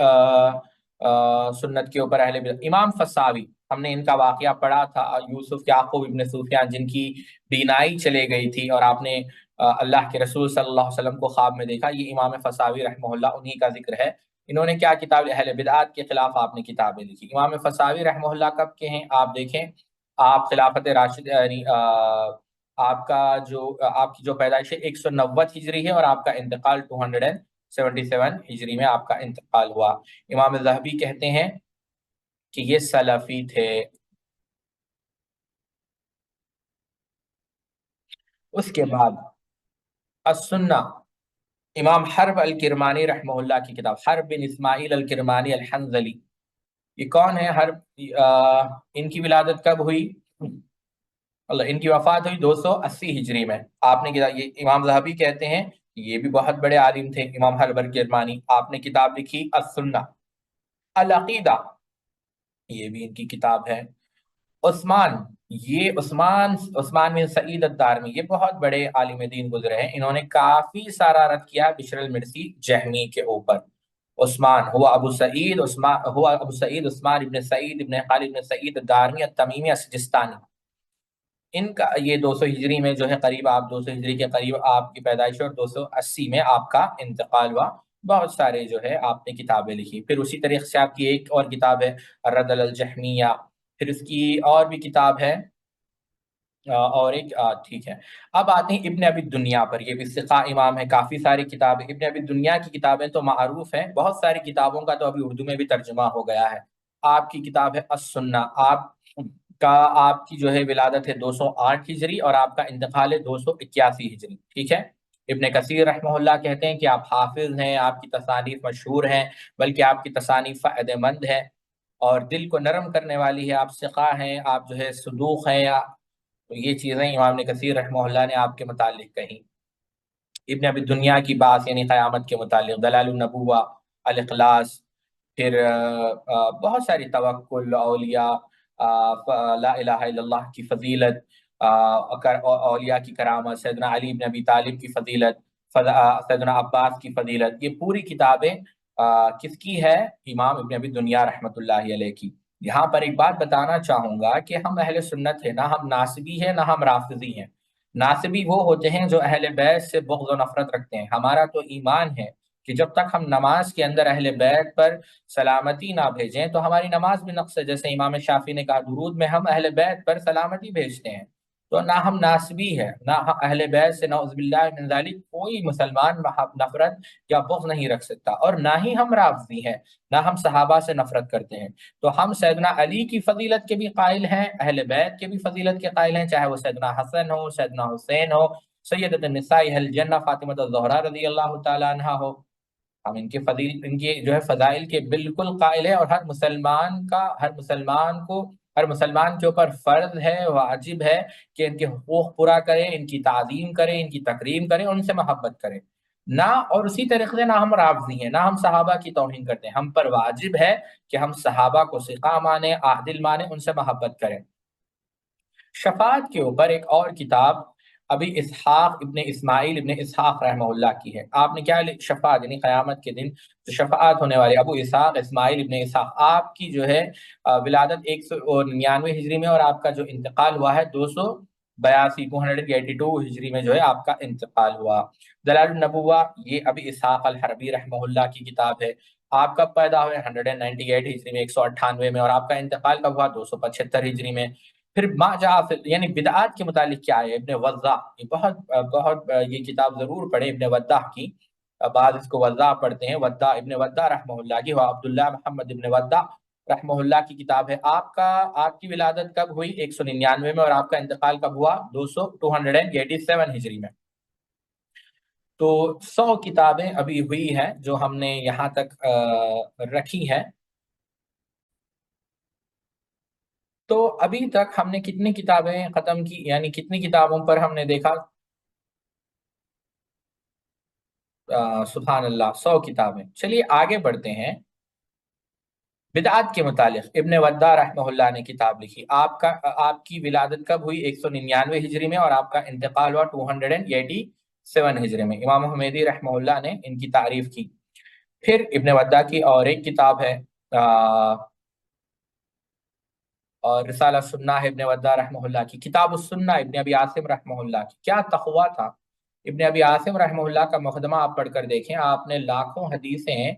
سنت کے اوپر اہل بدعت. امام فساوی، ہم نے ان کا واقعہ پڑھا تھا، یوسف یعقوب ابن سفیان جن کی بینائی چلے گئی تھی اور آپ نے اللہ کے رسول صلی اللہ علیہ وسلم کو خواب میں دیکھا. یہ امام فساوی رحمہ اللہ انہی کا ذکر ہے. انہوں نے کیا کتاب، اہل بدعات کے خلاف آپ نے کتابیں لکھی. امام فساوی رحمہ اللہ کب کے ہیں؟ آپ دیکھیں، آپ خلافت راشد، یعنی آپ کی جو پیدائش ہے 190 ہجری ہے، اور آپ کا انتقال 277 ہجری میں آپ کا انتقال ہوا. امام ذہبی کہتے ہیں کہ یہ سلفی تھے. اس کے بعد السنہ، امام حرب الکرمانی رحمہ اللہ کی کتاب، حرب بن اسماعیل الکرمانی الحنظلی. یہ کون ہے حرب؟ ان کی ولادت کب ہوئی؟ اللہ، ان کی وفات ہوئی 280 ہجری میں. آپ نے کتاب، یہ امام ذہبی کہتے ہیں، یہ بھی بہت بڑے عالم تھے، امام حرب الکرمانی. آپ نے کتاب لکھی السنہ. العقیدہ، یہ بھی ان کی کتاب ہے. عثمان بن سعید الدارمی، یہ بہت بڑے عالم دین گزرے ہیں. انہوں نے کافی سارا رد کیا بشر المرسی جہمی کے اوپر. عثمان ہوا ابو سعید عثمان ابن سعید ابن خالد ابن سعید الدارمی التمیمی السجستانی. ان کا یہ 200 ہجری میں جو ہے قریب، آپ 200 ہجری کے قریب آپ کی پیدائش، اور 280 میں آپ کا انتقال ہوا. بہت سارے جو ہے آپ نے کتابیں لکھی. پھر اسی طریقے سے آپ کی ایک اور کتاب ہے الرد علی الجہمیہ. پھر اس کی اور بھی کتاب ہے، اور ایک ٹھیک ہے. اب آتے ہیں ابن ابی دنیا پر. یہ بھی ثقہ امام ہے، کافی ساری کتابیں. ابن ابی دنیا کی کتابیں تو معروف ہیں، بہت ساری کتابوں کا تو ابھی اردو میں بھی ترجمہ ہو گیا ہے. آپ کی کتاب ہے السنہ. آپ کی جو ہے ولادت ہے 208 ہجری، اور آپ کا انتقال ہے 281 ہجری. ٹھیک ہے. ابن کثیر رحمہ اللہ کہتے ہیں کہ آپ حافظ ہیں، آپ کی تصانیف مشہور ہیں، بلکہ آپ کی تصانیف فائدہ مند ہے. اور دل کو نرم کرنے والی ہے، آپ ثقہ ہیں، آپ جو ہے صدوق ہیں، تو یہ چیزیں امام ابن کثیر رحمہ اللہ نے آپ کے متعلق کہیں۔ ابن ابی دنیا کی بات یعنی قیامت کے متعلق، دلال النبوہ، الاخلاص، پھر بہت ساری توکل، اولیاء، لا الہ الا اللہ کی فضیلت، اولیاء کی کرامت، سیدنا علی بن ابی طالب کی فضیلت، سیدنا عباس کی فضیلت، یہ پوری کتابیں کس کی ہے؟ امام ابن ابی دنیا رحمۃ اللہ علیہ کی۔ یہاں پر ایک بات بتانا چاہوں گا کہ ہم اہل سنت ہیں، نہ ہم ناصبی ہیں نہ ہم رافضی ہیں۔ ناصبی وہ ہوتے ہیں جو اہل بیت سے بغض و نفرت رکھتے ہیں۔ ہمارا تو ایمان ہے کہ جب تک ہم نماز کے اندر اہل بیت پر سلامتی نہ بھیجیں تو ہماری نماز بھی نقص ہے۔ جیسے امام شافعی نے کہا درود میں ہم اہل بیت پر سلامتی بھیجتے ہیں، تو نہ ہم ناصبی ہے نہ اہل بیت سے نعوذ باللہ من ذالک کوئی مسلمان نفرت یا بغض نہیں رکھ سکتا، اور نہ ہی ہم رافضی ہیں، نہ ہم صحابہ سے نفرت کرتے ہیں۔ تو ہم سیدنا علی کی فضیلت کے بھی قائل ہیں، اہل بیت کے بھی فضیلت کے قائل ہیں، چاہے وہ سیدنا حسن ہو، سیدنا حسین ہو، سیدۃ النساء اہل جنہ فاطمہ الزہرا رضی اللہ تعالی عنہا ہو۔ ہم ان کے جو ہے فضائل کے بالکل قائل ہیں، اور ہر مسلمان کے اوپر فرض ہے، واجب ہے کہ ان کے حقوق پورا کرے، ان کی تعظیم کرے، ان کی تکریم کرے، ان سے محبت کرے نہ۔ اور اسی طریقے سے نہ ہم رافضی ہیں نہ ہم صحابہ کی توہین کرتے ہیں۔ ہم پر واجب ہے کہ ہم صحابہ کو ثقہ مانیں، عادل مانیں، ان سے محبت کریں۔ شفاعت کے اوپر ایک اور کتاب ابھی اسحاق ابن اسماعیل ابن اسحاق رحمہ اللہ کی ہے۔ آپ نے کیا شفاعت یعنی قیامت کے دن جو شفاعت ہونے والے ابو اسحاق اسماعیل ابن اسحاق، آپ کی جو ہے ولادت 199 ہجری میں، اور آپ کا جو انتقال ہوا ہے 282 ہجری میں جو ہے آپ کا انتقال ہوا۔ دلال النبوہ یہ ابی اسحاق الحربی رحمہ اللہ کی کتاب ہے۔ آپ کب پیدا ہوئے؟ 198 ہجری میں، 198 میں، اور آپ کا انتقال کب ہوا؟ 275 ہجری میں۔ پھر ما جاء یعنی بدعات کے متعلق کیا ہے؟ ابن وضاح، یہ بہت یہ کتاب ضرور پڑھیں ابن وضاح کی، بعض اس کو وضاح پڑھتے ہیں، ابن وضاح رحمہ اللہ کی، وہ عبداللہ محمد ابن وضاح رحمہ اللہ کی کتاب ہے۔ آپ کی ولادت کب ہوئی؟ 199 میں، اور آپ کا انتقال کب ہوا؟ 287 ہجری میں۔ تو 100 کتابیں ابھی ہوئی ہیں جو ہم نے یہاں تک رکھی ہیں۔ تو ابھی تک ہم نے کتنی کتابیں ختم کی، یعنی کتنی کتابوں پر ہم نے دیکھا؟ سبحان اللہ، 100 کتابیں۔ چلیے آگے بڑھتے ہیں۔ بدعات کے متعلق ابن وضاح رحمہ اللہ نے کتاب لکھی۔ آپ کی ولادت کب ہوئی؟ 199 ہجری میں، اور آپ کا انتقال ہوا 287 ہجری میں۔ امام حمیدی رحمہ اللہ نے ان کی تعریف کی۔ پھر ابن وضاح کی اور ایک کتاب ہے اور رسالہ سنہ ہے ابن وضاح رحمہ اللہ کی۔ کتاب السنہ ابن ابی عاصم رحمہ اللہ کی۔ کیا تقویٰ تھا ابن ابی عاصم رحمہ اللہ کا مقدمہ آپ پڑھ کر دیکھیں۔ آپ نے لاکھوں حدیثیں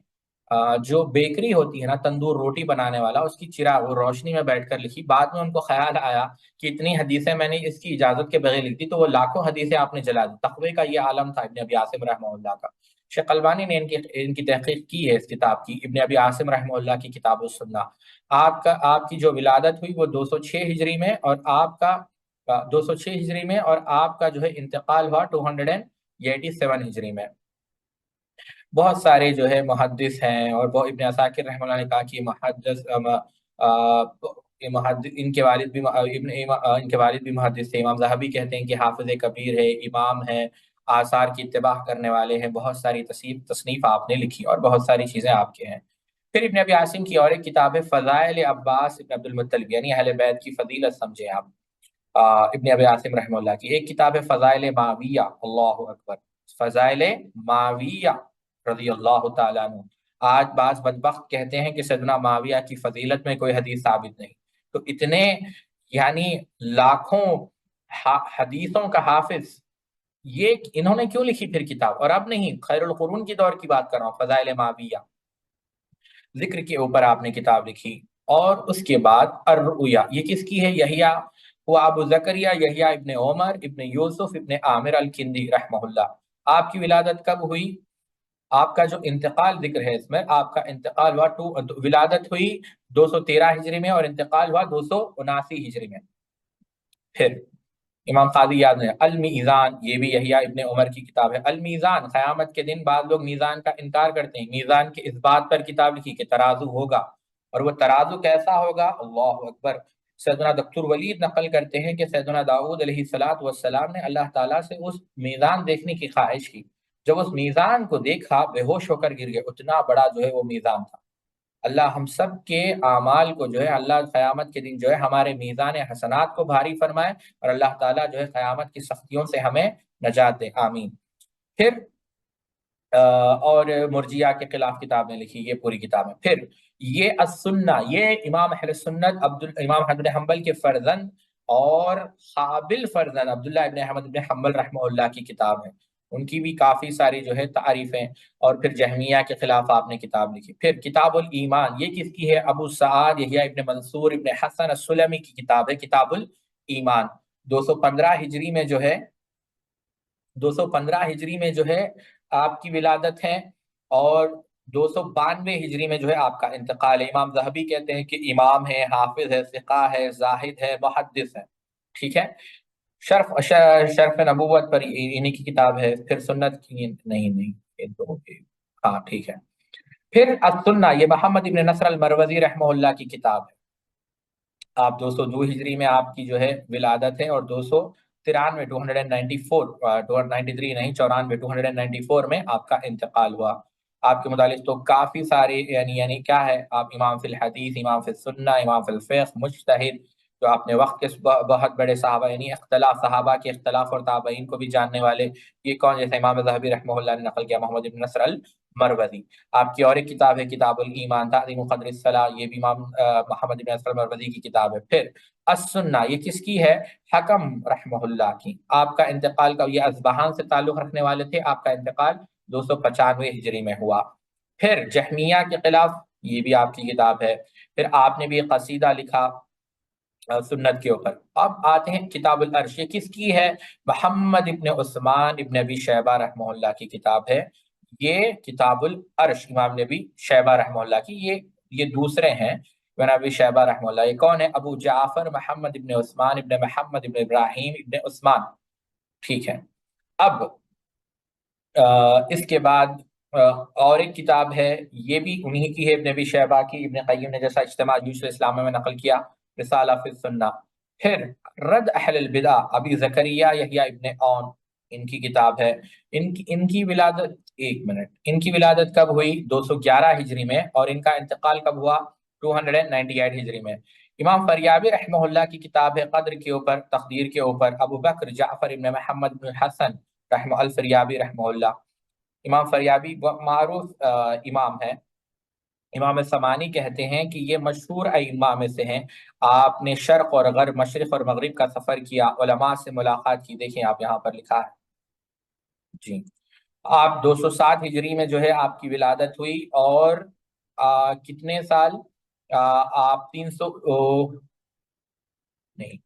جو بیکری ہوتی ہے نا، تندور روٹی بنانے والا، اس کی چراغ وہ روشنی میں بیٹھ کر لکھی۔ بعد میں ان کو خیال آیا کہ اتنی حدیثیں میں نے اس کی اجازت کے بغیر لکھ دی، تو وہ لاکھوں حدیثیں آپ نے جلا دی۔ تقوی کا یہ عالم تھا ابن ابی عاصم رحمہ اللہ کا۔ شیخ البانی نے ان کی تحقیق کی ہے اس کتاب کی، ابن ابی عاصم رحمہ اللہ کی کتاب السنہ۔ آپ کی جو ولادت ہوئی وہ 206 ہجری میں، اور آپ کا 206 ہجری میں، اور آپ کا جو ہے انتقال ہوا 287 ہجری میں۔ بہت سارے جو ہے محدث ہیں، اور وہ ابن عساکر رحمہ اللہ نے کہا کہ ان کے والد بھی محدث تھے۔ امام ذہبی کہتے ہیں کہ حافظ کبیر ہے، امام ہے، آثار کی اتباع کرنے والے ہیں۔ بہت ساری تصنیف آپ نے لکھی، اور بہت ساری چیزیں آپ کے ہیں۔ پھر ابن ابی عاصم کی اور ایک کتاب ہے فضائل عباس ابن عبد المطلب، یعنی اہل بیت کی فضیلت سمجھیں آپ۔ ابن ابی عاصم رحمہ اللہ کی ایک کتاب ہے فضائل معاویہ، اللہ اکبر، فضائل معاویہ رضی اللہ تعالیٰ عنہ۔ آج بعض بدبخت کہتے ہیں کہ سیدنا معاویہ کی فضیلت میں کوئی حدیث ثابت نہیں، تو اتنے یعنی لاکھوں حدیثوں کا حافظ، یہ انہوں نے کیوں لکھی پھر کتاب؟ اور اب نہیں، خیر القرون کی دور کی بات کر رہا ہوں، فضائل معاویہ ذکر کے اوپر آپ نے کتاب لکھی۔ اور اس کے بعد الرؤیا، یہ کس کی ہے؟ یحییٰ وہ ابو زکریا یحییٰ ابن عمر ابن یوسف ابن عامر الکندی رحمہ اللہ۔ آپ کی ولادت کب ہوئی؟ آپ کا جو انتقال ذکر ہے اس میں، آپ کا انتقال ہوا ولادت ہوئی 213 ہجری میں، اور انتقال ہوا 279 ہجری میں۔ پھر امام قاضی یاد نے المیزان، یہ بھی یحییٰ ابن عمر کی کتاب ہے۔ المیزان، قیامت کے دن بعض لوگ میزان کا انکار کرتے ہیں، میزان کے اس بات پر کتاب لکھی کہ ترازو ہوگا، اور وہ ترازو کیسا ہوگا؟ اللہ اکبر. سیدنا دکتور ولید نقل کرتے ہیں کہ سیدنا داؤد علیہ السلام نے اللہ تعالیٰ سے اس میزان دیکھنے کی خواہش کی. جب اس میزان کو دیکھا بے ہوش ہو کر گر گئے. اتنا بڑا جو ہے وہ میزان تھا. اللہ ہم سب کے اعمال کو جو ہے اللہ قیامت کے دن جو ہے ہمارے میزان حسنات کو بھاری فرمائے، اور اللہ تعالیٰ جو ہے قیامت کی سختیوں سے ہمیں نجات دے. آمین. پھر اور مرجیہ کے خلاف کتاب نے لکھی، یہ پوری کتاب ہے. پھر یہ السنہ، یہ امام اہل سنت امام احمد بن حنبل کے فرزند اور قابل فرزند عبداللہ ابن احمد ابن حنبل رحمہ اللہ کی کتاب ہے. ان کی بھی کافی ساری جو ہے تعریفیں. اور پھر جہمیہ کے خلاف آپ نے کتاب لکھی. پھر کتاب الایمان، یہ کس کی ہے؟ ابو سعد یحییٰ ابن منصور ابن حسن السلمی کی کتاب ہے کتاب الایمان. 215 ہجری میں جو ہے 215 ہجری میں جو ہے آپ کی ولادت ہے، اور 292 ہجری میں جو ہے آپ کا انتقال ہے. امام ذہبی کہتے ہیں کہ امام ہے، حافظ ہے، ثقہ ہے، زاہد ہے، محدث ہے. ٹھیک ہے. شرف نبوت پر انہی کی کتاب ہے. پھر سنت کی نہیں ہاں ٹھیک ہے. پھر السنہ، یہ محمد ابن نصر المروزی رحمہ اللہ کی کتاب ہے. آپ 202 ہجری میں آپ کی جو ہے ولادت ہے، اور 293 293 نہیں 94 294 میں آپ کا انتقال ہوا. آپ کے متعلق تو کافی سارے یعنی کیا ہے، آپ امام فی الحدیث، امام فی السنہ، امام فی الفقہ، مجتہد، جو اپنے وقت کے بہت بڑے صحابہ، یعنی صحابہ کے اختلاف اور تابعین کو بھی جاننے والے. یہ کون؟ جیسے امام ذہبی رحمہ اللہ نے نقل کیا محمد بن نصر المروزی. آپ کی اور ایک کتاب ہے کتاب الایمان تعظیم قدر الصلاۃ، یہ بھی امام محمد بن نصر المروزی کی کتاب ہے. پھر السنہ، یہ کس کی ہے؟ حکم رحمہ اللہ کی. آپ کا انتقال کا، یہ اصبہان سے تعلق رکھنے والے تھے. آپ کا انتقال 295 ہجری میں ہوا. پھر جہمیہ کے خلاف، یہ بھی آپ کی کتاب ہے. پھر آپ نے بھی ایک قصیدہ لکھا سنت کے اوپر. اب آتے ہیں کتاب العرش، یہ کس کی ہے؟ محمد ابن عثمان ابن ابی شیبہ رحمہ اللہ کی کتاب ہے. یہ کتاب العرش امام نبی شیبہ رحمہ اللہ کی. یہ دوسرے ہیں ابن ابی شیبہ رحمہ اللہ. یہ کون ہے؟ ابو جعفر محمد ابن عثمان ابن محمد ابن ابراہیم ابن عثمان. ٹھیک ہے. اب اس کے بعد اور ایک کتاب ہے، یہ بھی انہی کی ہے ابن ابی شیبہ کی. ابن قیم نے جیسا اجتماع جیوش الاسلام میں نقل کیا، رسالہ فی السنہ. پھر رد اہل البدع، ابی زکریا یحییٰ ابن اون، ان کی کتاب ہے. ان کی ولادت، ایک منٹ، ان کی ولادت کب ہوئی؟ 211 ہجری میں، اور ان کا انتقال کب ہوا؟ 298 ہجری میں. امام فریابی رحمہ اللہ کی کتاب ہے قدر کے اوپر، تقدیر کے اوپر. ابو بکر جعفر ابن محمد بن حسن رحمہ الفریابی رحمہ اللہ. امام فریابی معروف امام ہے. امام سمانی کہتے ہیں کہ یہ مشہور ائمہ میں سے ہیں. آپ نے شرق اور غرب، مشرق اور مغرب کا سفر کیا، علماء سے ملاقات کی. دیکھیں آپ یہاں پر لکھا ہے. جی. آپ 207 ہجری میں جو ہے آپ کی ولادت ہوئی، اور کتنے سال؟ آپ 300 نہیں،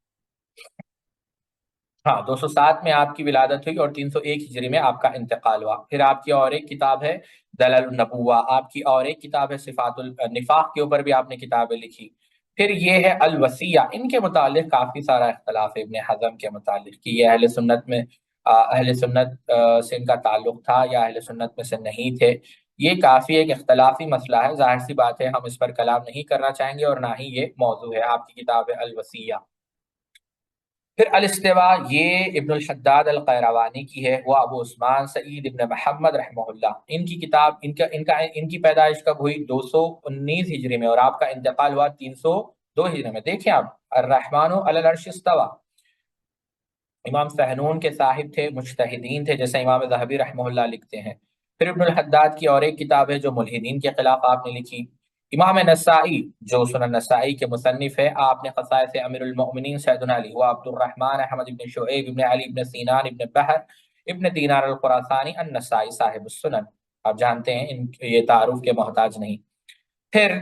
ہاں 207 میں آپ کی ولادت ہوئی، اور 301 ہجری میں آپ کا انتقال ہوا. پھر آپ کی اور ایک کتاب ہے دلال النبوہ. آپ کی اور ایک کتاب ہے صفات النفاق، کے اوپر بھی آپ نے کتابیں لکھی. پھر یہ ہے الوصیہ. ان کے متعلق کافی سارا اختلاف ہے ابن حزم کے متعلق، کہ یہ اہل سنت میں اہل سنت سے ان کا تعلق تھا یا اہل سنت میں سے نہیں تھے. یہ کافی ایک اختلافی مسئلہ ہے. ظاہر سی بات ہے ہم اس پر کلام نہیں کرنا چاہیں گے، اور نہ ہی یہ موضوع ہے. آپ کی کتاب ہے الوصیہ. پھر الاستواء، یہ ابن الحداد القیروانی کی ہے. وہ ابو عثمان سعید ابن محمد رحمہ اللہ، ان کی کتاب. ان کی پیدائش کب ہوئی؟ 219 ہجری میں، اور آپ کا انتقال ہوا 302 ہجری میں. دیکھیں آپ، الرحمن علی العرش استوى. امام سہنون کے صاحب تھے، مجتہدین تھے، جیسے امام ذہبی رحمہ اللہ لکھتے ہیں. پھر ابن الحداد کی اور ایک کتاب ہے جو ملحدین کے خلاف آپ نے لکھی. امام نسائی، جو سنن نسائی کے مصنف ہے، آپ نے خصائص امیر المؤمنین سیدنا علی و عبد الرحمن احمد ابن شعیب ابن علی ابن سینان ابن بحر ابن دینار الخراسانی النسائی صاحب السنن. آپ جانتے ہیں یہ تعارف کے محتاج نہیں. پھر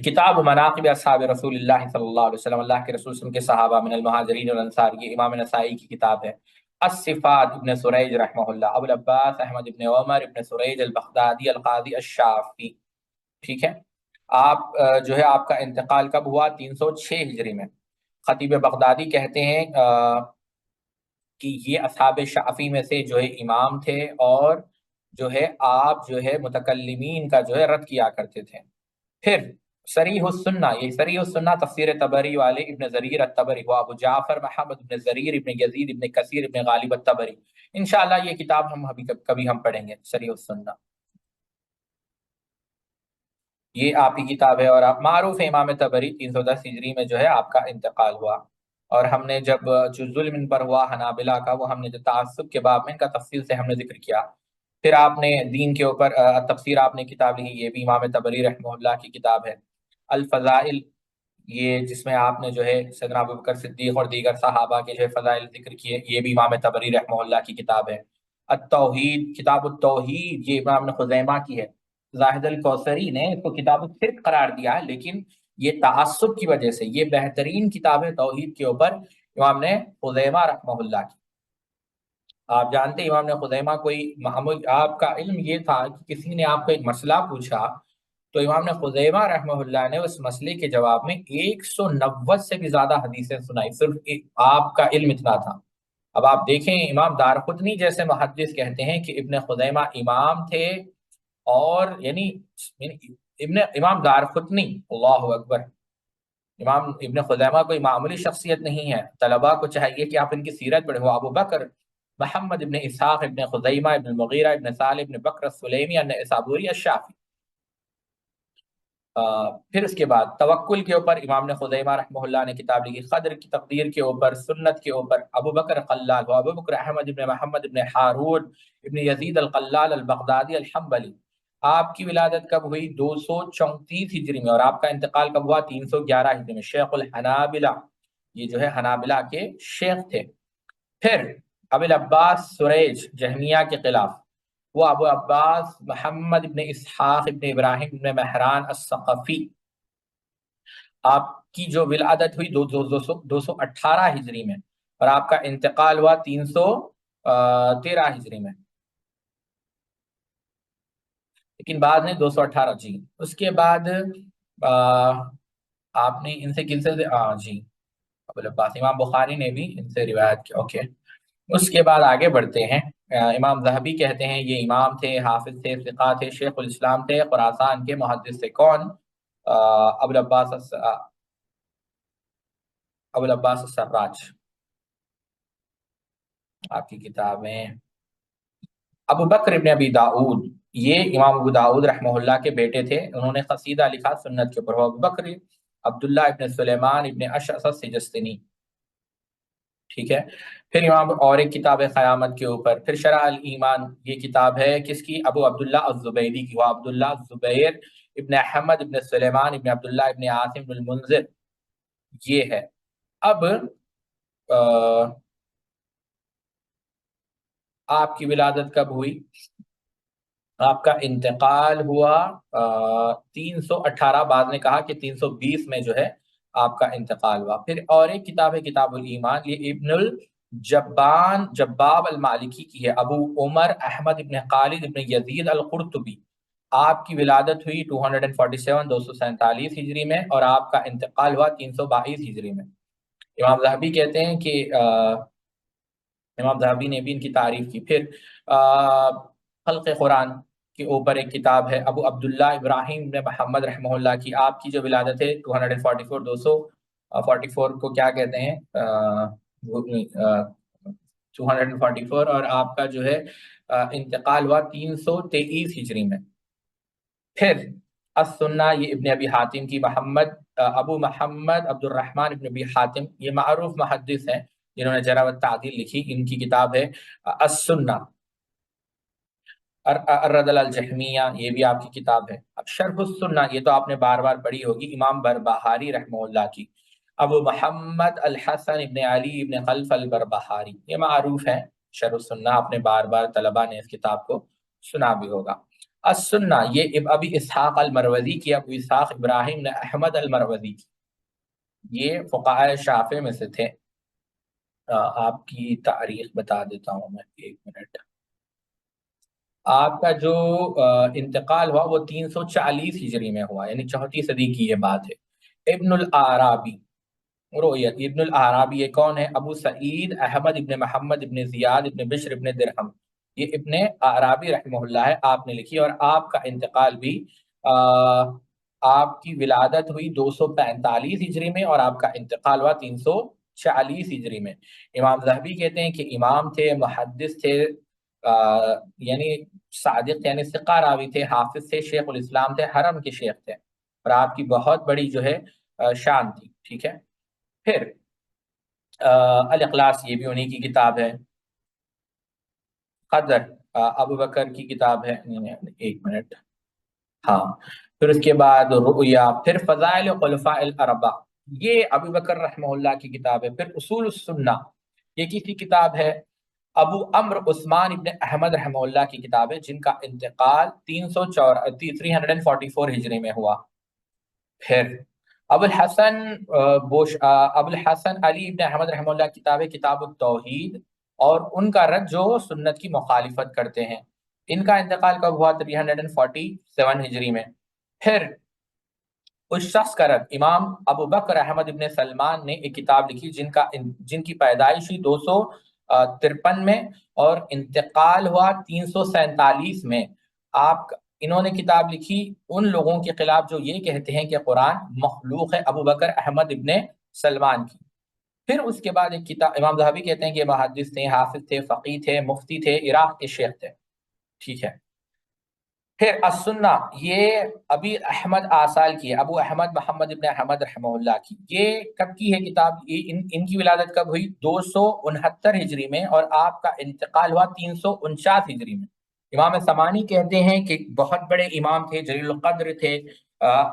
کتاب مناقب اصحاب رسول اللہ صلی اللہ علیہ وسلم، اللہ کے رسول صلی اللہ علیہ وسلم کے صحابہ من المہاجرین والانصار، یہ امام نسائی کی کتاب ہے. الصفات ابن سریج رحمہ اللہ. ابو العباس احمد ابن عمر ابن سریج البغدادی القاضی الشافعی. ٹھیک ہے. آپ جو ہے آپ کا انتقال کب ہوا؟ 306 ہجری میں. خطیب بغدادی کہتے ہیں کہ یہ اصحاب شافعی میں سے جو ہے امام تھے، اور جو ہے آپ جو ہے متکلمین کا جو ہے رد کیا کرتے تھے. پھر صریح السنہ، یہ صریح السنہ تفسیر طبری والے ابن زریر الطبری ہوا، ابو جعفر محمد ابن زریر ابن یزید ابن کثیر ابن غالب الطبری. انشاءاللہ یہ کتاب ہم کبھی ہم پڑھیں گے، صریح السنہ. یہ آپ کی کتاب ہے، اور آپ معروف ہے امام طبری 310 ہجری میں جو ہے آپ کا انتقال ہوا. اور ہم نے جب جو ظلم ان پر ہوا حنابلہ کا، وہ ہم نے جو تعصب کے باب میں ان کا تفصیل سے ہم نے ذکر کیا. پھر آپ نے دین کے اوپر تفسیر آپ نے کتاب لکھی، یہ بھی امام طبری رحمہ اللہ کی کتاب ہے. الفضائل، یہ جس میں آپ نے جو ہے سیدنا ابوبکر صدیق اور دیگر صحابہ کے جو ہے فضائل ذکر کیے، یہ بھی امام طبری رحمہ اللہ کی کتاب ہے. التوحید، کتاب التوحید یہ امام نے خزیمہ کی ہے. زاہد الکوثری نے اس کو کتاب الشرک قرار دیا ہے، لیکن یہ تعصب کی وجہ سے یہ بہترین کتاب ہے توحید کے اوپر امام نے خزیمہ رحمہ اللہ کی. آپ جانتے امام نے خزیمہ کوئی معمول، آپ کا علم یہ تھا کہ کسی نے آپ کو ایک مسئلہ پوچھا تو امام نے خزیمہ رحمہ اللہ نے اس مسئلے کے جواب میں 190 سے بھی زیادہ حدیثیں سنائی، صرف آپ کا علم اتنا تھا. اب آپ دیکھیں امام دارقطنی جیسے محدث کہتے ہیں کہ ابن خزیمہ امام تھے، اور یعنی امام دارقطنی، اللہ اکبر، امام ابن خزیمہ کوئی معمولی شخصیت نہیں ہے. طلباء کو چاہیے کہ آپ ان کی سیرت پڑھیں. ابو بکر محمد ابن اسحاق ابن خزیمہ ابن المغیرہ ابن صالح ابن بکر السلیمی النسابوری الشافعی. پھر اس کے بعد توکل کے اوپر امام نے خزیمہ رحمہ اللہ نے کتاب لکھی. قدر کی تقدیر کے اوپر، سنت کے اوپر ابو بکر قلال، ابو بکر احمد ابن محمد ابن ہارون ابن یزید القلال البغدادی الحنبلی. آپ کی ولادت کب ہوئی؟ 234 ہجری میں، اور آپ کا انتقال کب ہوا؟ 311 ہجری میں. شیخ الحنابلہ، یہ جو ہے حنابلہ کے شیخ تھے. پھر ابو العباس سریج جہمیہ کے خلاف، وہ ابو عباس محمد ابن اسحاق ابن ابراہیم ابن مہران الثقفی. آپ کی جو ولادت ہوئی 218 ہجری میں، اور آپ کا انتقال ہوا 313 ہجری میں، لیکن بعد میں 218. جی اس کے بعد آپ نے ان سے کن سے جی ابو العباس امام بخاری نے بھی ان سے روایت کی. اوکے، اس کے بعد آگے بڑھتے ہیں. امام ذہبی کہتے ہیں یہ امام تھے، حافظ تھے، فقہ تھے، شیخ الاسلام تھے، خراسان کے محدث تھے. کون؟ ابو العباس السراج. آپ کی کتاب میں ابو بکر ابن ابی داؤد، یہ امام ابو داؤد رحمہ اللہ کے بیٹے تھے. انہوں نے قصیدہ لکھا سنت کے اوپر. ابو بکر عبداللہ ابن سلیمان ابن اشعث السجستانی. ٹھیک ہے. پھر امام اور ایک کتاب ہے قیامت کے اوپر. پھر شرح الایمان، یہ کتاب ہے کس کی؟ ابو عبداللہ الزبیری کی. وہ عبداللہ الزبیر ابن احمد ابن سلیمان ابن عبداللہ ابن عاصم ابن المنذر، یہ ہے. اب آپ کی ولادت کب ہوئی؟ آپ کا انتقال ہوا 318، بعد نے کہا کہ 320 میں جو ہے آپ کا انتقال ہوا. پھر اور ایک کتاب ہے کتاب الایمان، یہ ابن جباب المالکی کی ہے. ابو عمر احمد ابن خالد ابن یزید القرطبی. آپ کی ولادت ہوئی 247 ہجری میں، اور آپ کا انتقال ہوا 322 ہجری میں. امام ذہبی کہتے ہیں کہ امام ذہبی نے بھی ان کی تعریف کی. پھر خلق قرآن کے اوپر ایک کتاب ہے ابو عبداللہ ابراہیم بن محمد رحمہ اللہ کی. آپ کی جو ولادت ہے 244 کو کیا کہتے ہیں 244، اور آپ کا جو ہے انتقال ہوا 323 ہجری میں. پھر السنہ، یہ ابن ابی حاتم کی، ابو محمد عبد الرحمن ابن ابی حاتم، یہ معروف محدث ہیں جنہوں نے جرح و تعدیل لکھی. ان کی کتاب ہے السنہ. الرد الجہمیہ، یہ بھی آپ کی کتاب ہے. اب شرح السنہ، یہ تو آپ نے بار بار پڑھی ہوگی، امام بربہاری رحمہ اللہ کی. ابو محمد الحسن ابن علی ابن خلف البربہاری، یہ معروف ہے شرح السنہ، آپ نے بار بار طلباء نے اس کتاب کو سنا بھی ہوگا. السنہ، یہ ابی اسحاق المروزی کی، ابو اسحاق ابراہیم نے احمد المروزی کی، یہ فقہاء شافعی میں سے تھے. آپ کی تاریخ بتا دیتا ہوں میں، ایک منٹ. آپ کا جو انتقال ہوا وہ 340 ہجری میں ہوا، یعنی 4 صدی کی یہ بات ہے. ابن العرابی، رویت ابن العرابی یہ کون ہے؟ ابو سعید احمد ابن محمد ابن زیاد ابن بشر ابن درہم، یہ ابن عرابی رحمہ اللہ ہے، آپ نے لکھی. اور آپ کا انتقال بھی آپ کی ولادت ہوئی 245 ہجری میں اور آپ کا انتقال ہوا 340 ہجری میں۔ امام ذہبی کہتے ہیں کہ امام تھے، محدث تھے، یعنی صادق یعنی ثقہ راوی تھے، حافظ تھے، شیخ الاسلام تھے، حرم کے شیخ تھے، اور آپ کی بہت بڑی جو ہے شان تھی، ٹھیک ہے۔ پھر الاخلاص، یہ بھی انہی کی کتاب ہے۔ قدر ابو بکر کی کتاب ہے، ایک منٹ، ہاں۔ پھر اس کے بعد رؤیا، پھر فضائل خلفاء الاربعہ، یہ ابو بکر رحمہ اللہ کی کتاب ہے۔ پھر اصول السنہ، یہ کسی کتاب ہے؟ ابو عمر عثمان ابن احمد رحمہ اللہ کی کتاب ہے، جن کا انتقال 344 ہجری میں ہوا۔ پھر ابو الحسن علی ابن احمد رحمہ اللہ کی کتاب ہے کتاب التوحید، اور ان کا رد جو سنت کی مخالفت کرتے ہیں۔ ان کا انتقال کب ہوا؟ 347 ہجری میں۔ پھر اس شخص کا رد امام ابو بکر احمد ابن سلمان نے ایک کتاب لکھی جن کی پیدائش ہوئی 253 میں اور انتقال ہوا 347 میں۔ انہوں نے کتاب لکھی ان لوگوں کے خلاف جو یہ کہتے ہیں کہ قرآن مخلوق ہے، ابو بکر احمد ابن سلمان کی۔ پھر اس کے بعد ایک کتاب، امام ذہبی کہتے ہیں کہ محدث تھے، حافظ تھے، فقیہ تھے، مفتی تھے، عراق کے شیخ تھے، ٹھیک ہے۔ پھر السنہ، یہ ابی احمد آصال کی ہے، ابو احمد محمد ابن احمد رحمہ اللہ کی۔ یہ کب کی ہے کتاب؟ ان کی ولادت کب ہوئی؟ 269 ہجری میں، اور آپ کا انتقال ہوا 349 ہجری میں۔ امام سمانی کہتے ہیں کہ بہت بڑے امام تھے، جلیل القدر تھے،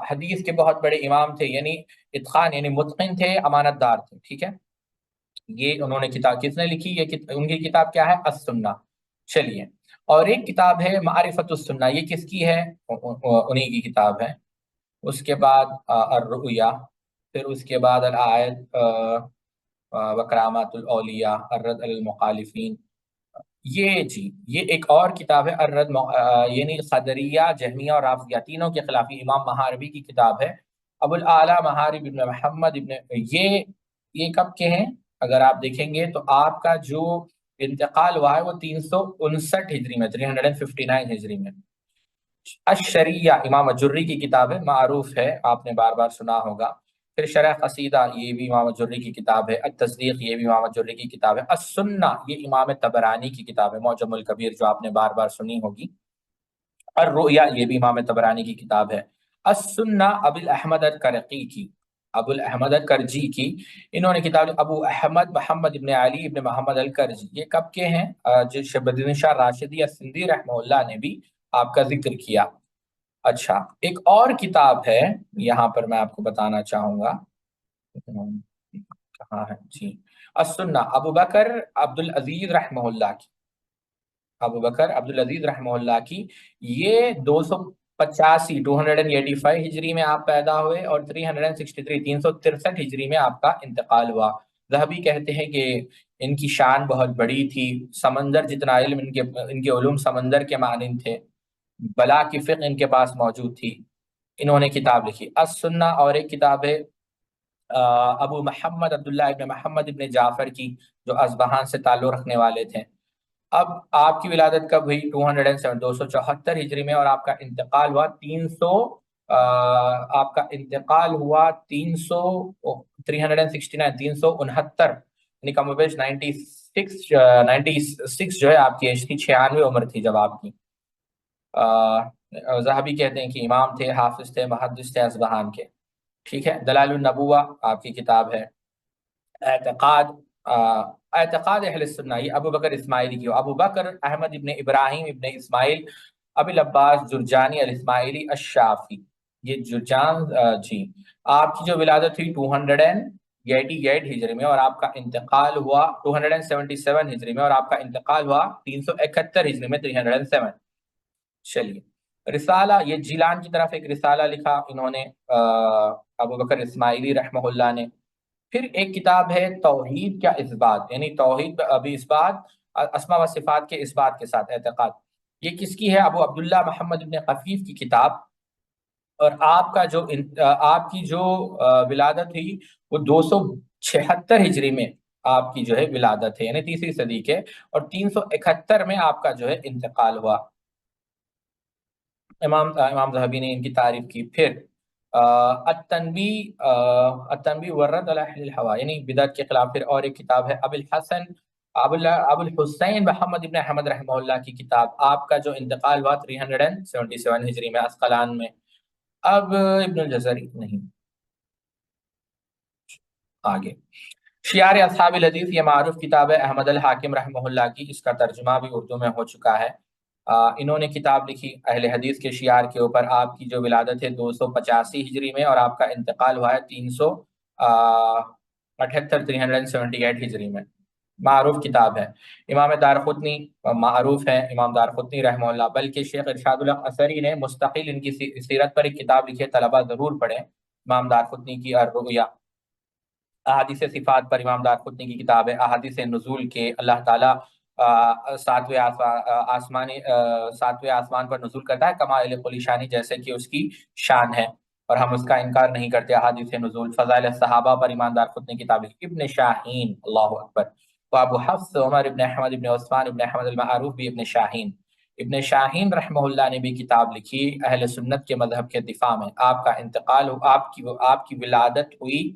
حدیث کے بہت بڑے امام تھے، یعنی اتقان یعنی متقن تھے، امانت دار تھے، ٹھیک ہے۔ یہ انہوں نے کتاب کس نے لکھی؟ ان کی کتاب کیا ہے؟ السنہ۔ چلیے، اور ایک کتاب ہے معرفت السنہ، یہ کس کی ہے؟ انہی کی کتاب ہے۔ اس کے بعد الرؤیا، پھر اس کے بعد الآیت وکرامات الاولیاء، الرد علی المخالفین، یہ ایک اور کتاب ہے الرد، یعنی قدریہ، جہمیہ اور رافضیہ تینوں کے خلافی امام مہاربی کی کتاب ہے۔ ابو الاعلیٰ مہارب ابن محمد ابن، یہ کب کے ہیں؟ اگر آپ دیکھیں گے تو آپ کا جو انتقال ہوا ہے وہ 359 ہجری میں، 359 ہجری میں۔ الشریعہ امام جری کی کتاب ہے، معروف ہے، آپ نے بار بار سنا ہوگا۔ پھر شرح قصیدہ، یہ بھی امام جری کی کتاب ہے۔ التصدیق، یہ بھی امام جری کی کتاب ہے۔ السنہ، یہ امام طبرانی کی کتاب ہے، معجم الکبیر، جو آپ نے بار بار سنی ہوگی۔ الرؤیا، یہ بھی امام طبرانی کی کتاب ہے۔ السنہ ابو الاحمد الکرقی کی، ابو الاحمد الکرجی کی، انہوں نے کتاب ابو احمد محمد ابن علی ابن محمد الکرجی، یہ کب کے ہیں؟ جو شبدین شاہ راشدی السندی رحمہ اللہ نے بھی آپ کا ذکر کیا۔ اچھا، ایک اور کتاب ہے یہاں پر میں آپ کو بتانا چاہوں گا، کہاں ہے جی، السنہ ابو بکر عبدالعزیز رحمہ اللہ کی، ابو بکر عبدالعزیز رحمہ اللہ کی، یہ 285 ہجری میں آپ پیدا ہوئے اور 363 ہجری میں آپ کا انتقال ہوا۔ ذہبی کہتے ہیں کہ ان کی شان بہت بڑی تھی، سمندر جتنا علم ان کے علوم سمندر کے مانند تھے، بلا کی فقہ ان کے پاس موجود تھی۔ انہوں نے کتاب لکھی السنہ، اور ایک کتاب ہے ابو محمد عبداللہ ابن محمد ابن جعفر کی، جو اصبہان سے تعلق رکھنے والے تھے۔ اب آپ کی ولادت کب ہوئی؟ 274 ہجری میں، اور آپ کا انتقال ہوا 369، یعنی کم و بیش 96 جو ہے آپ کی ایج تھی، 96 عمر تھی جب آپ کی۔ ذہبی کہتے ہیں کہ امام تھے، حافظ تھے، محدث تھے اصبہان کے، ٹھیک ہے۔ دلائل النبوہ آپ کی کتاب ہے۔ اعتقاد اہل السنہ، یہ ابو بکر اسماعیلی کی، ابو بکر احمد ابن ابراہیم ابن اسماعیل ابی العباس جرجانی الاسماعیلی الشافعی، یہ جرجان جی، آپ کی جو ولادت ہوئی 288 ہجری میں، اور آپ کا انتقال ہوا 277 ہجری میں، اور آپ کا انتقال ہوا 371 ہجری میں، 307۔ چلیے، رسالہ، یہ جیلان کی طرف ایک رسالہ لکھا انہوں نے، ابو بکر اسماعیلی رحمہ اللہ نے۔ پھر ایک کتاب ہے توحید کا اثبات، یعنی توحید ابھی اثبات، اسماء و صفات کے اثبات کے ساتھ اعتقاد، یہ کس کی ہے؟ ابو عبداللہ محمد ابن خفیف کی کتاب، اور آپ کی جو ولادت ہوئی وہ 276 ہجری میں آپ کی جو ہے ولادت ہے، یعنی تیسری صدی کے، اور 371 میں آپ کا جو ہے انتقال ہوا۔ امام ذہبی نے ان کی تعریف کی۔ پھر التنبی ورد علی اہل الہوا، یعنی بدعت کے خلاف. پھر اور ایک کتاب ہے ابو الحسین محمد ابن احمد رحمہ اللہ کی کتاب. آپ کا جو انتقال ہوا 377 ہجری میں اسقلان میں. اب ابن الجزری نہیں، آگے شیار اصحاب الحدیث، یہ معروف کتاب ہے احمد الحاکم رحمہ اللہ کی. اس کا ترجمہ بھی اردو میں ہو چکا ہے. انہوں نے کتاب لکھی اہل حدیث کے شیار کے اوپر. آپ کی جو ولادت ہے 285 ہجری میں اور آپ کا انتقال ہوا ہے 378 378 ہجری میں. معروف کتاب ہے. امام دارقطنی معروف ہے، امام دارقطنی رحمہ اللہ. بلکہ شیخ ارشاد الحق اثری نے مستقل ان کی سیرت پر ایک کتاب لکھی ہے، طلبہ ضرور پڑھیں. امام دارقطنی کی الرؤیا، احادیث صفات پر امام دارقطنی کی کتاب ہے. احادیث نزول کے، اللہ تعالیٰ ساتویں آسمان پر نزول کرتا ہے کما کل شانی، جیسے کہ اس کی شان ہے، اور ہم اس کا انکار نہیں کرتے. احادیث نزول، فضائل صحابہ پر امام دارقطنی کی کتاب ہے. ابن شاہین، اللہ اکبر، و ابو حفص عمر ابن احمد ابن عثمان ابن احمد المعروف بھی ابن شاہین. ابن شاہین رحمہ اللہ نے بھی کتاب لکھی اہل سنت کے مذہب کے دفاع میں. آپ کا انتقال، آپ کی ولادت ہوئی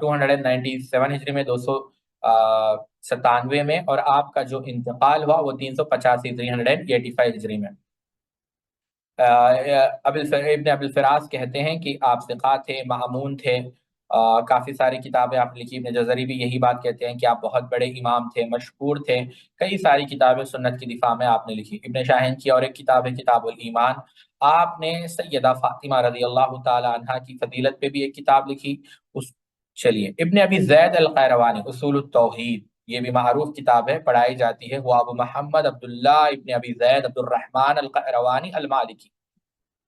297 ہجری میں، 297 میں، اور آپ کا جو انتقال ہوا وہ 385 385 ہجری میں. ابن ابی الفراس کہتے ہیں کہ آپ ثقہ تھے، مامون تھے. کافی ساری کتابیں آپ لکھی. ابن جزری بھی یہی بات کہتے ہیں کہ آپ بہت بڑے امام تھے، مشہور تھے. کئی ساری کتابیں سنت کی دفاع میں آپ نے لکھی. ابن شاہین کی اور ایک کتاب ہے کتاب الایمان. آپ نے سیدہ فاطمہ رضی اللہ تعالی عنہا کی فضیلت پہ بھی ایک کتاب لکھی. چلیے، ابن ابی زید القیروانی اصول التوحید، یہ بھی معروف کتاب ہے، پڑھائی جاتی ہے. وہ ابو محمد عبداللہ ابن ابی زید عبد الرحمن القیروانی المالکی.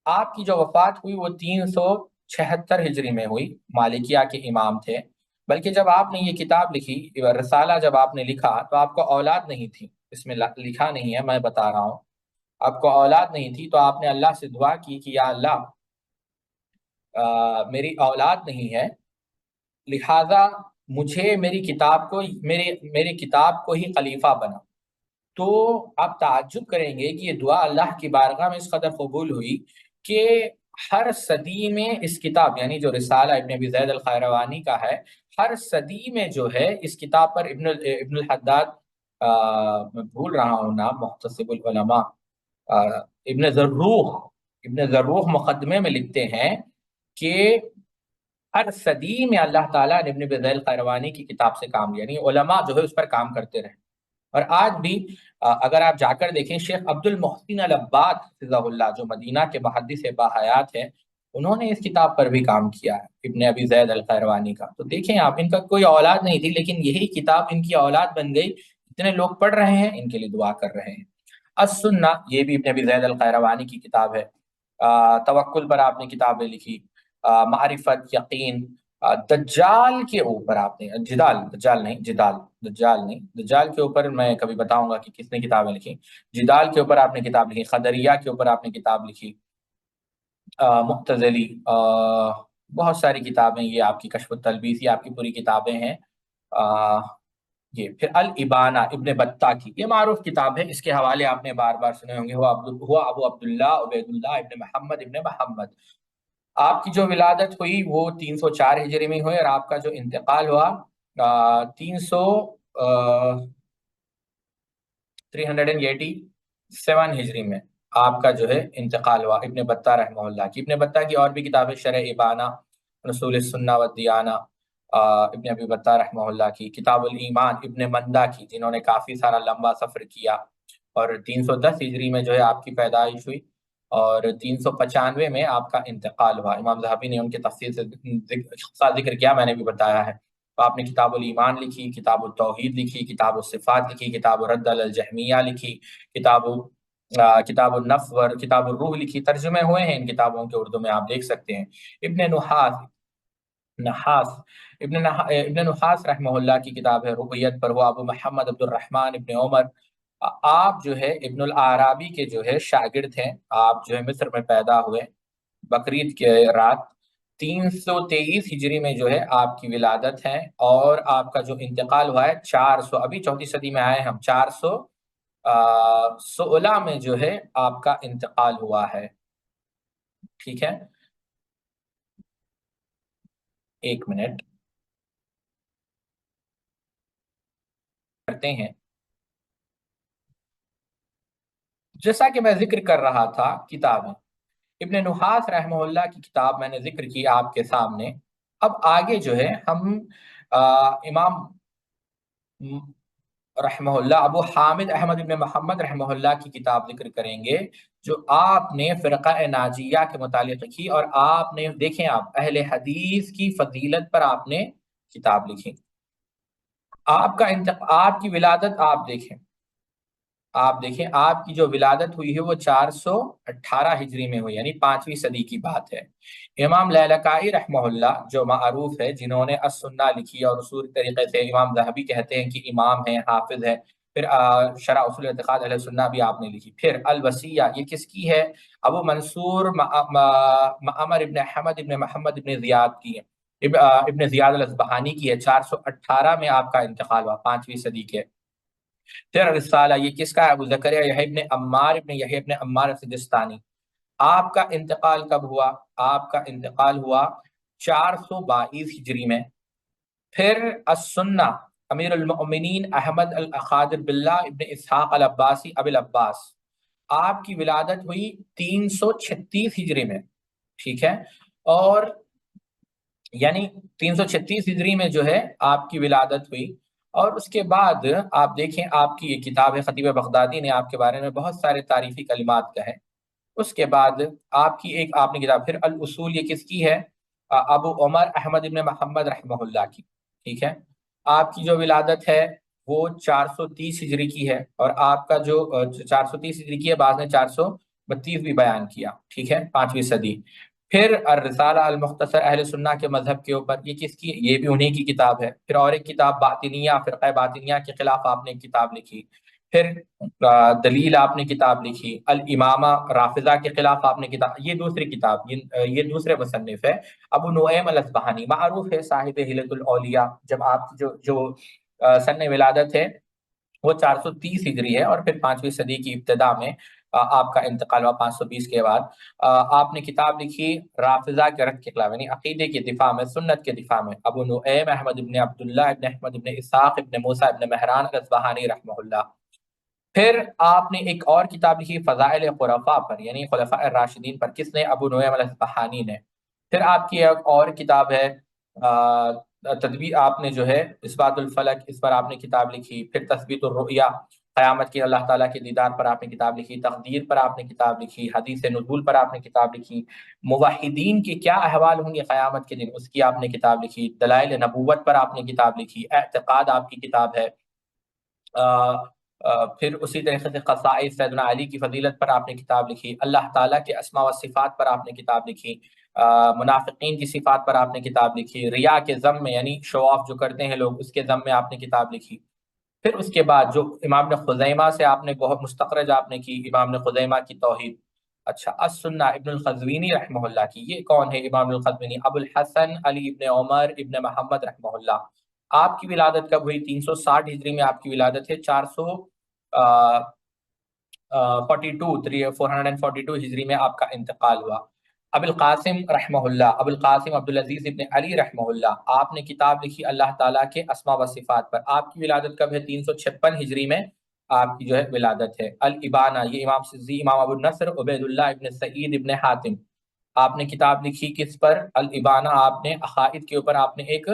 آپ کی جو وفات ہوئی وہ 376 ہجری میں ہوئی. مالکیہ کے امام تھے. بلکہ جب آپ نے یہ کتاب لکھی، رسالہ جب آپ نے لکھا، تو آپ کو اولاد نہیں تھی. اس میں لکھا نہیں ہے، میں بتا رہا ہوں. آپ کو اولاد نہیں تھی، تو آپ نے اللہ سے دعا کی کہ یا اللہ میری اولاد نہیں ہے، لہذا مجھے میری کتاب کو ہی خلیفہ بنا. تو آپ تعجب کریں گے کہ یہ دعا اللہ کی بارگاہ میں اس قدر قبول ہوئی کہ ہر صدی میں اس کتاب، یعنی جو رسالہ ابن ابی زید القیروانی کا ہے، ہر صدی میں جو ہے اس کتاب پر ابن الحداد، میں بھول رہا ہوں نام، محتسب العلماء، ابن ذروح مقدمے میں لکھتے ہیں کہ ہر صدی میں اللہ تعالیٰ نے ابن ابی زید القیروانی کی کتاب سے کام لیا، یعنی علماء جو ہے اس پر کام کرتے رہے. اور آج بھی اگر آپ جا کر دیکھیں، شیخ عبد المحسن العباد حفظہ اللہ، جو مدینہ کے محدث باحیات ہیں، انہوں نے اس کتاب پر بھی کام کیا ہے، ابن ابی زید القیروانی کا. تو دیکھیں آپ، ان کا کوئی اولاد نہیں تھی، لیکن یہی کتاب ان کی اولاد بن گئی. اتنے لوگ پڑھ رہے ہیں، ان کے لیے دعا کر رہے ہیں. السنہ، یہ بھی ابن ابی زید القیروانی کی کتاب ہے. توکل پر آپ نے کتابیں لکھی. معرفت، یقین. دجال کے اوپر آپ نے دجال کے اوپر میں کبھی بتاؤں گا کہ کس نے کتابیں لکھی. جدال کے اوپر آپ نے کتاب لکھی. قدریہ کے اوپر آپ نے کتاب لکھی. معتزلی، بہت ساری کتابیں. یہ آپ کی کشف التلبیس، یہ آپ کی پوری کتابیں ہیں. یہ پھر الابانہ ابن بطہ کی، یہ معروف کتاب ہے. اس کے حوالے آپ نے بار بار سنے ہوں گے. ہوا ابو عبداللہ عبید اللہ ابن محمد. آپ کی جو ولادت ہوئی وہ 304 ہجری میں ہوئی، اور آپ کا جو انتقال ہوا 387 ہجری میں آپ کا جو ہے انتقال ہوا. ابن بطہ رحمہ اللہ کی. ابن بطہ کی اور بھی کتابیں، شرح ابانہ، رسول السنہ والدیانہ، ابن ابی بطہ رحمہ اللہ کی. کتاب الایمان ابن مندہ کی، جنہوں نے کافی سارا لمبا سفر کیا. اور 310 ہجری میں جو ہے آپ کی پیدائش ہوئی، اور 395 میں آپ کا انتقال ہوا. امام ذہبی نے ان کے تفصیل سے ذکر کیا، میں نے بھی بتایا ہے. تو آپ نے کتاب الایمان لکھی، کتاب التوحید لکھی، کتاب الصفات لکھی، کتاب الرد علی الجہمیہ لکھی، کتاب النفس، کتاب الروح لکھی. ترجمے ہوئے ہیں ان کتابوں کے اردو میں، آپ دیکھ سکتے ہیں. ابن نحاس رحمہ اللہ کی کتاب ہے ربیت پر. وہ ابو محمد عبد الرحمن ابن عمر. آپ جو ہے ابن العرابی کے جو ہے شاگرد ہیں. آپ جو ہے مصر میں پیدا ہوئے بقرعید کے رات. 323 ہجری میں جو ہے آپ کی ولادت ہے، اور آپ کا جو انتقال ہوا ہے 400، ابھی 34 صدی میں آئے ہم، 416 میں جو ہے آپ کا انتقال ہوا ہے. ٹھیک ہے. ایک منٹ کرتے ہیں. جیسا کہ میں ذکر کر رہا تھا کتابیں، ابن نحاس رحمہ اللہ کی کتاب میں نے ذکر کی آپ کے سامنے. اب آگے جو ہے ہم امام رحمہ اللہ ابو حامد احمد ابن محمد رحمہ اللہ کی کتاب ذکر کریں گے، جو آپ نے فرقہ ناجیہ کے متعلق لکھی، اور آپ نے دیکھیں آپ اہل حدیث کی فضیلت پر آپ نے کتاب لکھی. آپ کی ولادت آپ دیکھیں آپ کی جو ولادت ہوئی ہے وہ 418 ہجری میں ہوئی، یعنی 5ویں صدی کی بات ہے. امام لالکائی رحمہ اللہ جو معروف ہے، جنہوں نے السنہ لکھی، اور اصول طریقے سے امام ذہبی کہتے ہیں کہ امام ہیں، حافظ ہے. پھر شرح اصول اعتقاد اہل سنہ بھی آپ نے لکھی. پھر الوصیہ یہ کس کی ہے؟ ابو منصور معمر ابن احمد ابن محمد ابن زیاد کی ہے، ابن زیاد الاصبہانی کی ہے. 418 میں آپ کا انتقال ہوا، 5ویں صدی کے. پھر رسالہ یہ کس کا ہے؟ ابو زکریا یحییٰ ابن عمار سجستانی. آپ کا انتقال کب ہوا؟ آپ کا انتقال ہوا 422 ہجری میں. پھر السنہ امیر المؤمنین احمد الخادر باللہ ابن اسحاق العباسی ابو العباس، آپ کی ولادت ہوئی 336 ہجری میں. ٹھیک ہے، اور یعنی 336 ہجری میں جو ہے آپ کی ولادت ہوئی. اور اس کے بعد آپ دیکھیں آپ کی یہ کتاب ہے، خطیب بغدادی نے آپ کے بارے میں بہت سارے تعریفی کلمات کہے. اس کے بعد آپ کی آپ نے کتاب پھر الاصول یہ کس کی ہے؟ ابو عمر احمد ابن محمد رحمہ اللہ کی. ٹھیک ہے، آپ کی جو ولادت ہے وہ 430 ہجری کی ہے، اور آپ کا جو 430 ہجری کی ہے، بعض نے 432 بھی بیان کیا. ٹھیک ہے، 5ویں صدی. پھر الرسالہ المختصر اہل سنہ کے مذہب کے اوپر، یہ کس کی؟ یہ بھی انہی کی کتاب ہے. پھر اور ایک کتاب باطنیہ، فرقہ باطنیہ کے خلاف آپ نے ایک کتاب لکھی. پھر دلیل آپ نے کتاب لکھی. الامامہ رافضہ کے خلاف آپ نے کتاب، یہ دوسری کتاب، یہ دوسرے مصنف ہے ابو نعیم الاصبہانی، معروف ہے صاحب ہلۃ الاولیاء. جب آپ کی جو سن ولادت ہے وہ 430 ہجری ہے، اور پھر 5ویں صدی کی ابتدا میں آپ کا انتقال ہوا 520 کے بعد. آپ نے کتاب لکھی رافضہ کے رد کے خلاف، یعنی عقیدے کے دفاع میں، سنت کے دفاع میں. ابو نعیم احمد ابن عبداللہ ابن احمد ابن اسحاق ابن موسیٰ ابن مہران الاصبہانی رحمہ اللہ. پھر آپ نے ایک اور کتاب لکھی فضائل خلفاء پر، یعنی خلفاء الراشدین پر. کس نے؟ ابو نعیم الاصبہانی نے. پھر آپ کی ایک اور کتاب ہے تدبیر، آپ نے جو ہے اثبات الفلک، اس پر آپ نے کتاب لکھی. پھر تثبیت الرؤیا، قیامت کی اللہ تعالیٰ کے دیدار پر آپ نے کتاب لکھی. تقدیر پر آپ نے کتاب لکھی. حدیث نزول پر آپ نے کتاب لکھی. موحدین کے کیا احوال ہوں گے قیامت کے دن، اس کی آپ نے کتاب لکھی. دلائل نبوت پر آپ نے کتاب لکھی. اعتقاد آپ کی کتاب ہے. پھر اسی طریقے سے خصائص سیدنا علی کی فضیلت پر آپ نے کتاب لکھی. اللہ تعالیٰ کے اسماء و صفات پر آپ نے کتاب لکھی. منافقین کی صفات پر آپ نے کتاب لکھی. ریا کے ذم میں، یعنی شو آف جو کرتے ہیں لوگ، اس کے ذم میں آپ نے کتاب لکھی. پھر اس کے بعد جو امام نے خزیمہ سے آپ نے بہت مستخرج آپ نے کی، امام نے خزیمہ کی توحید. اچھا، السنہ ابن القزوینی رحمہ اللہ کی. یہ کون ہے امام القزوینی؟ ابو الحسن علی ابن عمر ابن محمد رحمہ اللہ. آپ کی ولادت کب ہوئی؟ 360 ہجری میں آپ کی ولادت ہے. 442 ہجری میں آپ کا انتقال ہوا. ابو القاسم رحمہ اللہ، ابو القاسم عبدالعزیز ابن علی رحمہ اللہ، آپ نے کتاب لکھی اللہ تعالیٰ کے اسماء و صفات پر. آپ کی ولادت کب ہے؟ 356 ہجری میں آپ کی جو ہے ولادت ہے. الابانہ، یہ امام سزی، امام ابو النصر عبید اللہ ابن سعید ابن حاتم، آپ نے کتاب لکھی کس پر؟ الابانہ. آپ نے عقائد کے اوپر آپ نے ایک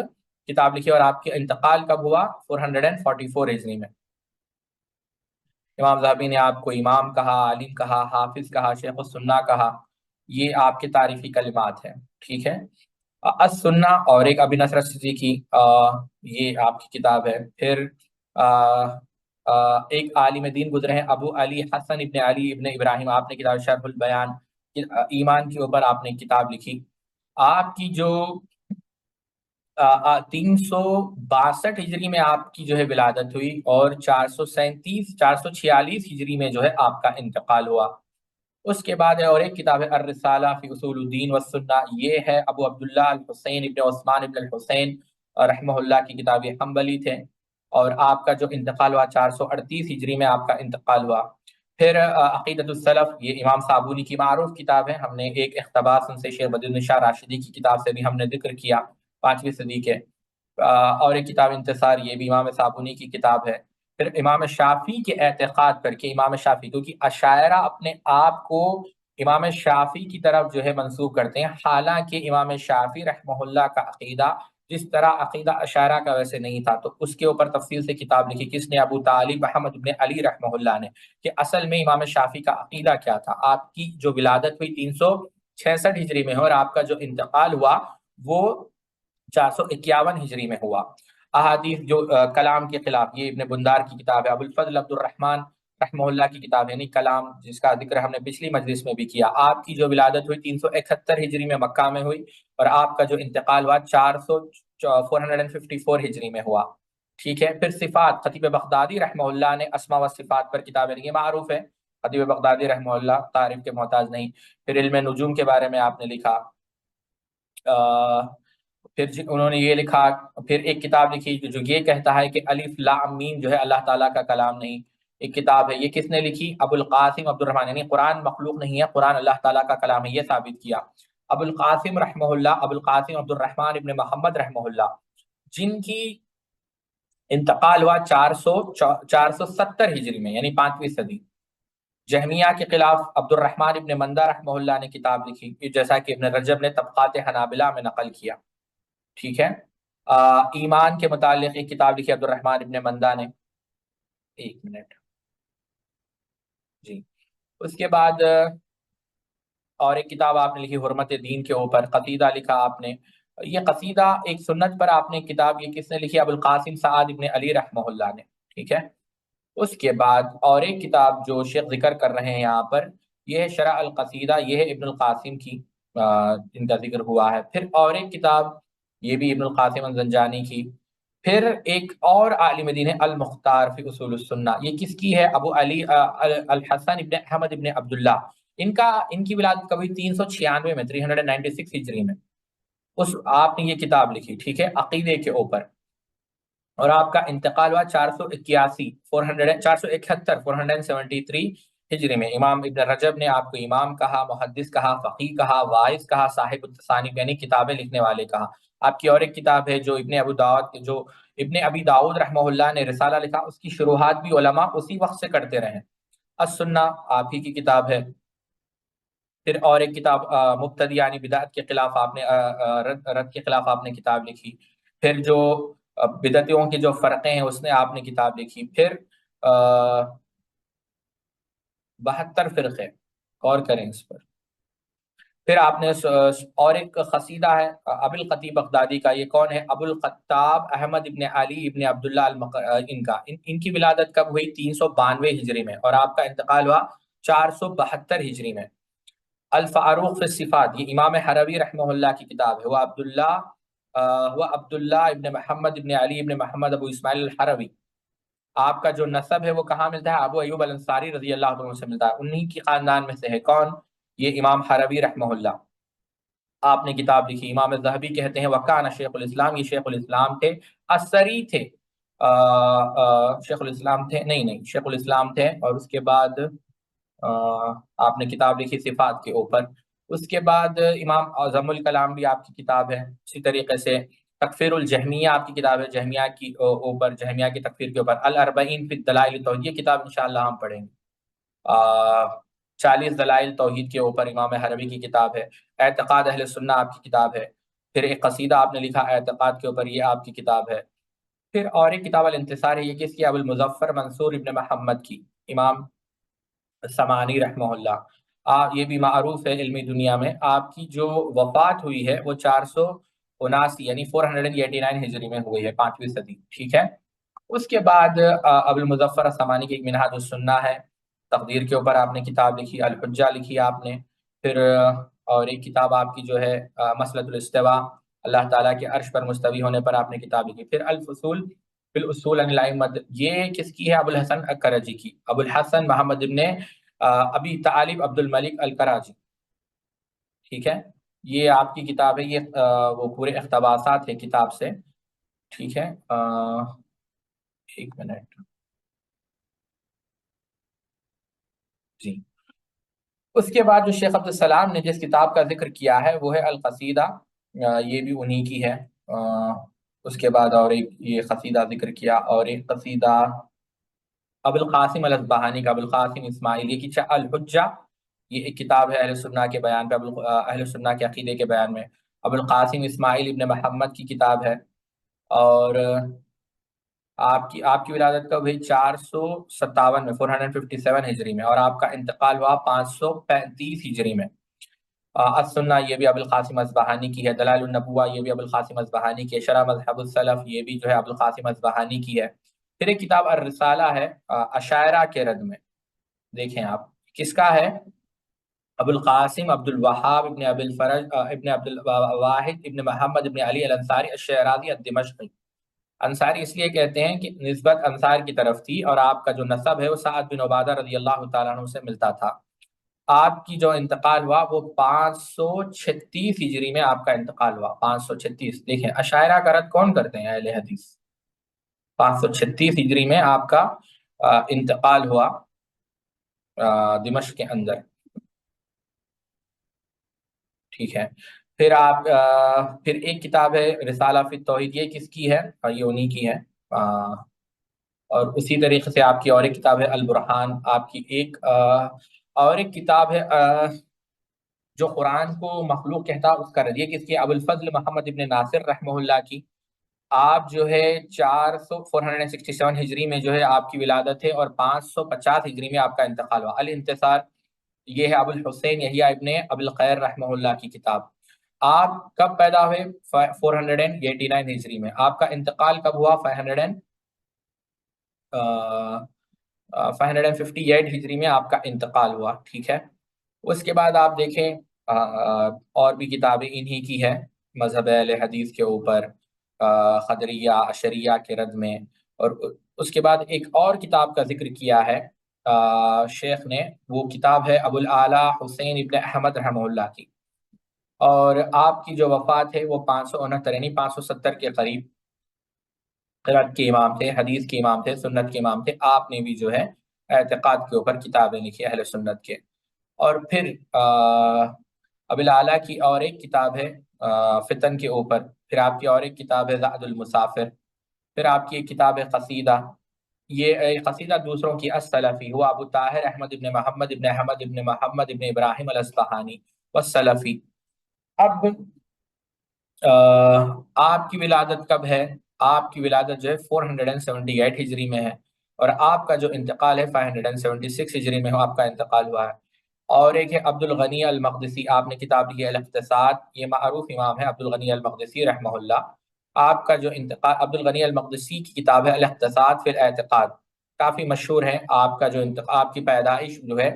کتاب لکھی، اور آپ کے انتقال کب ہوا؟ 444 ہجری میں. امام ذہبی نے آپ کو امام کہا، عالم کہا، حافظ کہا، شیخ السنہ کہا. یہ آپ کے تعریفی کلمات ہیں. ٹھیک ہے، السنہ. اور ایک ابی نصر السجی کی یہ آپ کی کتاب ہے. پھر ایک عالم دین گزرے ہیں ابو علی حسن ابن علی ابن ابراہیم، آپ نے کتاب شرح البیان، ایمان کے اوپر آپ نے کتاب لکھی. آپ کی جو 362 ہجری میں آپ کی جو ہے ولادت ہوئی، اور 446 ہجری میں جو ہے آپ کا انتقال ہوا. اس کے بعد ہے اور ایک کتاب ہے الرسالہ فی اصول الدین والسنہ. یہ ہے ابو عبداللہ الحسین ابن عثمان ابن الحسین رحمہ اللہ کی کتاب. یہ حنبلی تھے، اور آپ کا جو انتقال ہوا 438 ہجری میں آپ کا انتقال ہوا. پھر عقیدۃ السلف، یہ امام صابونی کی معروف کتاب ہے. ہم نے ایک اقتباس ان سے شیخ بدر الدین شاہ راشدی کی کتاب سے بھی ہم نے ذکر کیا. 5ویں صدی کے. اور ایک کتاب انتصار، یہ بھی امام صابونی کی کتاب ہے. پھر امام شافعی کے اعتقاد پر کہ امام شافعی، کیونکہ اشاعرہ اپنے آپ کو امام شافعی کی طرف جو ہے منسوب کرتے ہیں، حالانکہ امام شافعی رحمہ اللہ کا عقیدہ جس طرح عقیدہ اشاعرہ کا ویسے نہیں تھا. تو اس کے اوپر تفصیل سے کتاب لکھی کس نے؟ ابو طالب محمد بن علی رحمہ اللہ نے، کہ اصل میں امام شافعی کا عقیدہ کیا تھا. آپ کی جو ولادت ہوئی 366 ہجری میں ہے، اور آپ کا جو انتقال ہوا وہ 451 ہجری میں ہوا. احادیث جو کلام کے خلاف، یہ ابن بندار کی کتاب ہے. ابو الفضل عبد الرحمن رحمہ اللہ کی کتاب ہے، یعنی کلام، جس کا ذکر ہم نے پچھلی مجلس میں بھی کیا. آپ کی جو ولادت ہوئی 371 ہجری میں مکہ میں ہوئی، اور آپ کا جو انتقال ہوا 454 ہجری میں ہوا. ٹھیک ہے. پھر صفات، خطیب بغدادی رحمہ اللہ نے اسماء و صفات پر کتابیں لکھی، معروف ہے خطیب بغدادی رحمہ اللہ، تعریف کے محتاج نہیں. پھر علم نجوم کے بارے میں آپ نے لکھا. پھر انہوں نے یہ لکھا. پھر ایک کتاب لکھی جو یہ کہتا ہے کہ الف لام میم جو ہے اللہ تعالیٰ کا کلام نہیں. ایک کتاب ہے، یہ کس نے لکھی؟ ابو القاسم عبد الرحمن، یعنی قرآن مخلوق نہیں ہے، قرآن اللہ تعالیٰ کا کلام ہے، یہ ثابت کیا. ابو القاسم رحمہ اللہ، ابو القاسم عبد الرحمن ابن محمد رحمہ اللہ، جن کی انتقال ہوا 470 ہجری میں، یعنی 5ویں صدی. جہمیہ کے خلاف عبد الرحمن ابن مندہ رحمہ اللہ نے کتاب لکھی، جیسا کہ ابن رجب نے طبقات حنابلہ میں نقل کیا. ٹھیک ہے. ایمان کے متعلق ایک کتاب لکھی عبد الرحمن ابن مندہ نے. ایک منٹ جی. اس کے بعد اور ایک کتاب آپ نے لکھی حرمت دین کے اوپر، قصیدہ لکھا آپ نے. یہ قصیدہ ایک سنت پر آپ نے کتاب، یہ کس نے لکھی؟ ابو القاسم سعد ابن علی رحمہ اللہ نے. ٹھیک ہے. اس کے بعد اور ایک کتاب جو شیخ ذکر کر رہے ہیں یہاں پر، یہ ہے شرح القصیدہ، یہ ہے ابن القاسم کی، ان کا ذکر ہوا ہے. پھر اور ایک کتاب، یہ بھی ابن القاسم الزنجانی کی. پھر ایک اور عالم دین ہے المختار فی اصول السنہ، یہ کس کی ہے؟ ابو علی الحسن ابن احمد ابن عبداللہ. ان کی ولادت کبھی 396 میں، 396 ہجری میں. آپ نے یہ کتاب لکھی. ٹھیک ہے، عقیدے کے اوپر. اور آپ کا انتقال ہوا 473 ہجری میں. امام ابن رجب نے آپ کو امام کہا، محدث کہا، فقیہ کہا، واعظ کہا، صاحب التصانیف یعنی کتابیں لکھنے والے کہا. آپ کی اور ایک کتاب ہے جو ابن ابی داؤد رحمہ اللہ نے رسالہ لکھا، اس کی شروحات بھی علماء اسی وقت سے کرتے رہے. السنہ آپ ہی کی کتاب ہے. پھر اور ایک کتاب مبتدی یعنی بدعت کے خلاف آپ نے رد کے خلاف آپ نے کتاب لکھی. پھر جو بدعتیوں کے جو فرقے ہیں اس نے آپ نے کتاب لکھی. پھر 72 فرقے، غور کریں اس پر. پھر آپ نے اور ایک قصیدہ ہے ابو الخطیب بغدادی کا. یہ کون ہے؟ ابو الخطاب احمد ابن علی ابن عبداللہ ان کی ولادت کب ہوئی؟ 392 ہجری میں، اور آپ کا انتقال ہوا 472 ہجری میں. الفاروق فی الصفات، یہ امام حروی رحمہ اللہ کی کتاب ہے. وہ عبداللہ ابن محمد ابن علی ابن محمد ابو اسماعیل الحروی. آپ کا جو نسب ہے وہ کہاں ملتا ہے؟ ابو ایوب الانصاری رضی اللہ عنہ سے ملتا ہے، انہی کی خاندان میں سے ہے. کون؟ یہ امام حروی رحمہ اللہ. آپ نے کتاب لکھی. امام ذہبی کہتے ہیں وکان شیخ الاسلام، یہ شیخ الاسلام تھے، اثری تھے. شیخ الاسلام تھے، نہیں شیخ الاسلام تھے. اور اس کے بعد آپ نے کتاب لکھی صفات کے اوپر. اس کے بعد امام اعظم الکلام بھی آپ کی کتاب ہے. اسی طریقے سے تکفیر الجہمیہ آپ کی کتاب ہے، جہمیہ کی اوپر، جہمیہ کی تکفیر کے اوپر. الاربعین فی الدلائل التوحید، یہ کتاب انشاءاللہ ہم پڑھیں گے. 40 دلائل توحید کے اوپر امام حروی کی کتاب ہے. اعتقاد اہل سنہ آپ کی کتاب ہے. پھر ایک قصیدہ آپ نے لکھا اعتقاد کے اوپر، یہ آپ کی کتاب ہے. پھر اور ایک کتاب الانتصار ہے، یہ کس کی؟ ابو المظفر منصور ابن محمد کی، امام سمانی رحمہ اللہ. یہ بھی معروف ہے علمی دنیا میں. آپ کی جو وفات ہوئی ہے وہ 479 یعنی 489 ہجری میں ہوئی ہے، 5ویں صدی. ٹھیک ہے. اس کے بعد ابو المظفر سمانی کی ایک منہاج السنہ ہے، تقدیر کے اوپر آپ نے کتاب لکھی. الحجہ لکھی آپ نے. پھر اور ایک کتاب آپ کی جو ہے مسئلۃ الاستواء، اللہ تعالیٰ کے عرش پر مستوی ہونے پر آپ نے کتاب لکھی. پھر الفصول فی الاصول عن الائمہ، یہ کس کی ہے؟ ابو الحسن الکرجی کی، ابو الحسن محمد ابن ابی طالب عبد الملک الکراجی. ٹھیک ہے. یہ آپ کی کتاب ہے. یہ وہ پورے اقتباسات ہے کتاب سے. ٹھیک ہے. ایک منٹ جی. اس کے بعد جو شیخ عبدالسلام نے جس کتاب کا ذکر کیا ہے وہ ہے القصیدہ، یہ بھی انہی کی ہے. اس کے بعد اور ایک یہ قصیدہ ذکر کیا، اور ایک قصیدہ ابو القاسم الاصبہانی کا، ابو القاسم اسماعیلی کی الحجہ، یہ ایک کتاب ہے اہل سنہ کے بیان پہ، اہل سنہ کے عقیدے کے بیان میں، ابو القاسم اسماعیل ابن محمد کی کتاب ہے۔ اور آپ کی ولادت کب ہوئی؟ 457 میں، 457 ہجری میں، اور آپ کا انتقال ہوا 535 ہجری میں۔ السنہ یہ بھی ابو القاسم اصبہانی کی ہے، دلائل النبوہ یہ بھی ابو القاسم اصبہانی کی ہے، شرح مذہب السلف یہ بھی جو ہے ابو القاسم اصبہانی کی ہے۔ پھر ایک کتاب الرسالہ ہے اشاعرہ کے رد میں، دیکھیں آپ کس کا ہے؟ ابو القاسم عبد الوہاب ابن ابی الفرج ابن عبد الواحد ابن محمد ابن علی الانصاری الشعراضی الدمشقی۔ انصاری اس لیے کہتے ہیں کہ نسبت انصار کی طرف تھی، اور آپ کا جو نسب ہے وہ سعد بن عبادہ رضی اللہ تعالیٰ عنہ سے ملتا تھا۔ آپ کی جو انتقال ہوا وہ 536 ہجری میں آپ کا انتقال ہوا، 536۔ دیکھیں اشاعرہ کا رد کون کرتے ہیں؟ اہل حدیث۔ 536 ہجری میں آپ کا انتقال ہوا دمشق کے اندر، ٹھیک ہے۔ پھر ایک کتاب ہے رسالہ فی التوحید، یہ کس کی ہے؟ یہ انہی کی ہے۔ اور اسی طریقے سے آپ کی اور ایک کتاب ہے البرہان، آپ کی ایک اور ایک کتاب ہے جو قرآن کو مخلوق کہتا اس کا رد، یہ کس کی؟ ابو الفضل محمد ابن ناصر رحمہ اللہ کی۔ آپ جو ہے 467 ہجری میں جو ہے آپ کی ولادت ہے، اور 550 ہجری میں آپ کا انتقال ہوا۔ الانتصار یہ ہے ابو الحسین یحییٰ ابن ابو الخیر رحمہ اللہ کی کتاب۔ آپ کب پیدا ہوئے؟ 489 ہجری میں۔ آپ کا انتقال کب ہوا؟ 558 ہجری میں آپ کا انتقال ہوا، ٹھیک ہے۔ اس کے بعد آپ دیکھیں اور بھی کتابیں انہی کی ہے مذہب اہل حدیث کے اوپر، قدریہ اشریہ کے رد میں۔ اور اس کے بعد ایک اور کتاب کا ذکر کیا ہے شیخ نے، وہ کتاب ہے ابو الاعلی حسین ابن احمد رحمہ اللہ کی، اور آپ کی جو وفات ہے وہ 569 یعنی 570 کے قریب۔ قرأت کے امام تھے، حدیث کے امام تھے، سنت کے امام تھے۔ آپ نے بھی جو ہے اعتقاد کے اوپر کتابیں لکھی اہل سنت کے۔ اور پھر ابو الاعلی کی اور ایک کتاب ہے فتن کے اوپر، پھر آپ کی اور ایک کتاب ہے زاد المسافر، پھر آپ کی ایک کتاب ہے قصیدہ، یہ قصیدہ دوسروں کی السلفی ہوا ابو طاہر احمد ابن محمد ابن احمد ابن محمد ابن ابراہیم الاصفہانی والسلفی۔ اب آپ کی ولادت کب ہے؟ آپ کی ولادت جو ہے 478 ہجری میں ہے، اور آپ کا جو انتقال ہے 576 ہجری میں آپ کا انتقال ہوا ہے۔ اور ایک ہے عبد الغنی المقدسی، آپ نے کتاب لکھی ہے الاقتصاد، یہ معروف امام ہے عبد الغنی المقدسی رحمہ اللہ۔ آپ کا جو انتقال، عبد الغنی المقدسی کی کتاب ہے الاقتصاد فی الاعتقاد، کافی مشہور ہے۔ آپ کا جو آپ کی پیدائش جو ہے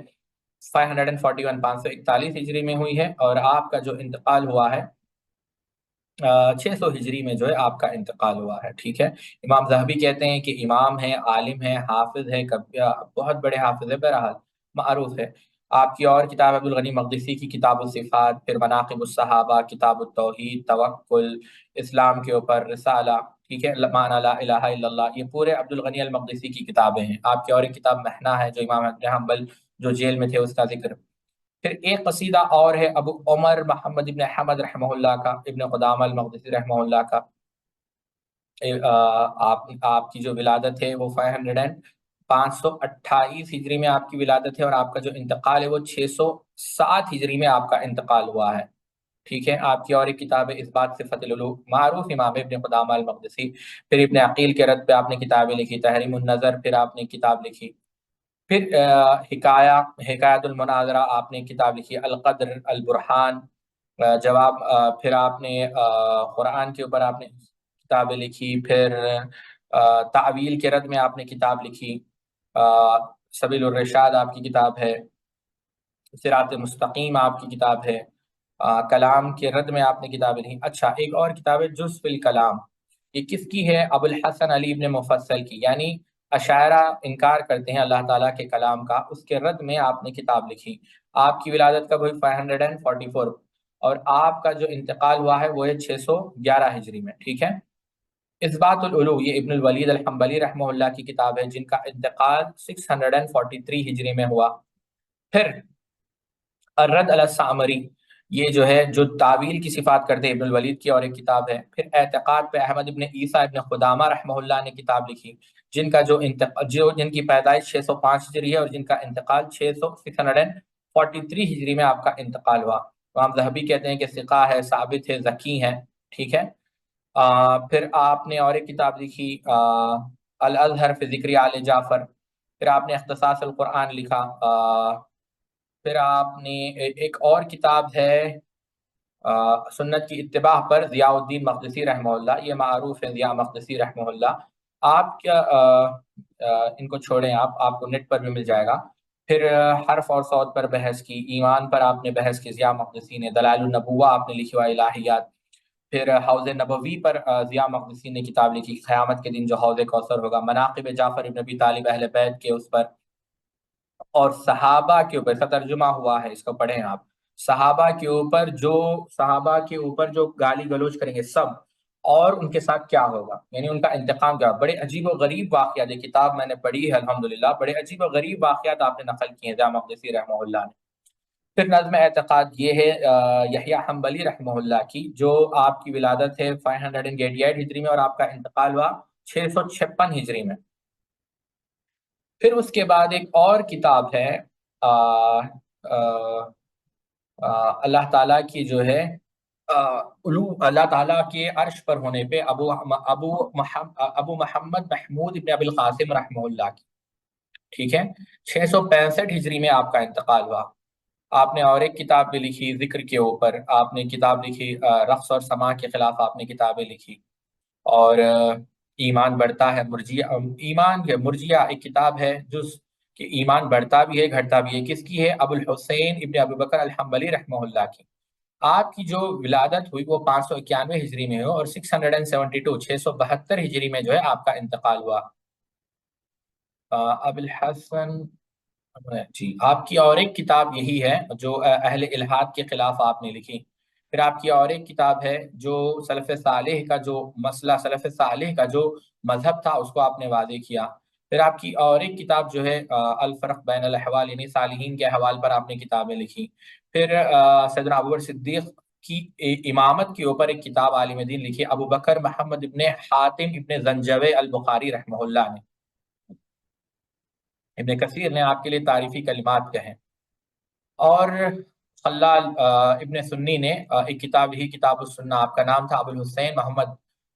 541 541 ہجری میں ہوئی ہے، اور آپ کا جو انتقال ہوا ہے 600 ہجری میں جو ہے آپ کا انتقال ہوا ہے، ٹھیک ہے۔ امام ذہبی کہتے ہیں کہ امام ہے، عالم ہے، حافظ ہے، بہت بڑے حافظ ہے، بہرحال معروف ہے۔ آپ کی اور کتاب عبد الغنی مقدسی کی کتاب الصفات، پھر مناقب الصحابہ، کتاب التوحید، توکل، اسلام کے اوپر رسالہ، ٹھیک ہے، معنی لا الہ الا اللہ، یہ پورے عبد الغنی المقدسی کی کتابیں ہیں۔ آپ کی اور ایک کتاب محنہ ہے جو امام احمد بن حنبل جو جیل میں تھے اس کا ذکر۔ پھر ایک قصیدہ اور ہے ابو عمر محمد ابن حمد رحمہ اللہ کا، ابن قدامہ المقدسی رحمہ اللہ کا۔ آپ کی جو ولادت ہے وہ 528 ہجری میں آپ کی ولادت ہے، اور آپ کا جو انتقال ہے وہ 607 ہجری میں آپ کا انتقال ہوا ہے، ٹھیک ہے۔ آپ کی اور ایک کتاب ہے اثبات صفت الالوہ، معروف امام ابن قدامہ المقدسی۔ پھر ابن عقیل کے رد پہ آپ نے کتابیں لکھی، تحریم النظر، پھر آپ نے کتاب لکھی۔ پھر حکایت المناظرہ آپ نے کتاب لکھی، القدر، البرہان، جواب، پھر آپ نے قرآن کے اوپر آپ نے کتابیں لکھی، پھر تعویل کے رد میں آپ نے کتاب لکھی، سبیل الرشاد آپ کی کتاب ہے، صراط مستقیم آپ کی کتاب ہے، کلام کے رد میں آپ نے کتابیں لکھی۔ اچھا، ایک اور کتاب ہے جزء فی الکلام، یہ کس کی ہے؟ ابو الحسن علی ابن مفصل کی، یعنی اشاعرہ انکار کرتے ہیں اللہ تعالیٰ کے کلام کا، اس کے رد میں آپ نے کتاب لکھی۔ آپ کی ولادت کب ہوئی؟ 544، اور آپ کا جو انتقال ہوا ہے وہ ہے 611 ہجری میں، ٹھیک ہے۔ اثبات الالوہ یہ ابن الولید الحنبلی رحمہ اللہ کی کتاب ہے، جن کا انتقال 643 ہجری میں ہوا۔ پھر الرد علی السامری، یہ جو ہے جو تعویل کی صفات کرتے ابن الولید کی اور ایک کتاب ہے. پھر اعتقاد پہ احمد ابن عیسیٰ ابن خدامہ رحمہ اللہ نے کتاب لکھی، جن کی پیدائش 605 ہجری ہے اور جن کا انتقال 643 ہجری میں آپ کا انتقال ہوا. امام ذہبی کہتے ہیں کہ ثقہ ہے، ثابت ہے، ذکی ہے. ٹھیک ہے. پھر آپ نے اور ایک کتاب لکھی الازہر فی ذکر آل جعفر. پھر آپ نے اختصاص القرآن لکھا. پھر آپ نے ایک اور کتاب ہے سنت کی اتباع پر، ضیاء الدین مقدسی رحمہ اللہ، یہ معروف ہے ضیاء مقدسی رحمہ اللہ. آپ کیا ان کو چھوڑیں، آپ کو نیٹ پر بھی مل جائے گا. پھر حرف اور صوت پر بحث کی، ایمان پر آپ نے بحث کی ضیاء مقدسی نے. دلائل النبوہ آپ نے لکھی، الہیات. پھر حوض نبوی پر ضیاء مقدسی نے کتاب لکھی، قیامت کے دن جو حوض کوثر ہوگا. مناقب جعفر ابن ابی طالب اہل بیت کے اس پر. اور صحابہ کے اوپر، اس کا ترجمہ ہوا ہے، اس کو پڑھیں آپ. صحابہ کے اوپر جو گالی گلوچ کریں گے سب، اور ان کے ساتھ کیا ہوگا، یعنی ان کا انتقام کیا. بڑے عجیب و غریب واقعات، یہ کتاب میں نے پڑھی ہے الحمدللہ، بڑے عجیب و غریب واقعات آپ نے نقل کیے ہیں ضیاء مقدسی رحمہ اللہ نے. پھر نظم اعتقاد یہ ہے یحییٰ حنبلی رحمہ اللہ کی، جو آپ کی ولادت ہے 588 ہجری میں اور آپ کا انتقال ہوا 656 ہجری میں. پھر اس کے بعد ایک اور کتاب ہے اللہ تعالیٰ کی جو ہے اللہ تعالیٰ کے عرش پر ہونے پہ ابو محمد محمود ابن ابی القاسم رحمہ اللہ کی. ٹھیک ہے. 665 ہجری میں آپ کا انتقال ہوا. آپ نے اور ایک کتاب بھی لکھی ذکر کے اوپر، آپ نے کتاب لکھی رقص اور سماع کے خلاف آپ نے کتابیں لکھی. اور ایمان بڑھتا ہے مرجیہ ایک کتاب ہے جس کہ ایمان بڑھتا بھی ہے گھٹتا بھی ہے. کس کی ہے؟ ابو الحسین ابن ابی بکر الحنبلی رحمہ اللہ کی. آپ کی جو ولادت ہوئی وہ 591 ہجری میں ہو اور 672 ہجری میں جو ہے آپ کا انتقال ہوا. ابو الحسن جی. آپ کی اور ایک کتاب یہی ہے جو اہل الحاد کے خلاف آپ نے لکھی. پھر آپ کی اور ایک کتاب ہے جو سلف صالح کا جو مسئلہ، سلف صالح کا جو مذہب تھا اس کو آپ نے واضح کیا. پھر آپ کی اور ایک کتاب جو ہے الفرق بین الاحوال، یعنی صالحین کے احوال پر آپ نے کتابیں لکھی. پھر سیدنا ابوبکر صدیق کی امامت کے اوپر ایک کتاب عالم دین لکھی، ابو بکر محمد ابن حاتم ابن زنجوی البخاری رحمہ اللہ نے. ابن کثیر نے آپ کے لیے تعریفی کلمات کہیں. اور خلال ابن سنی نے ایک کتاب ہی کتاب السنہ، آپ کا نام تھا ابو الحسین محمد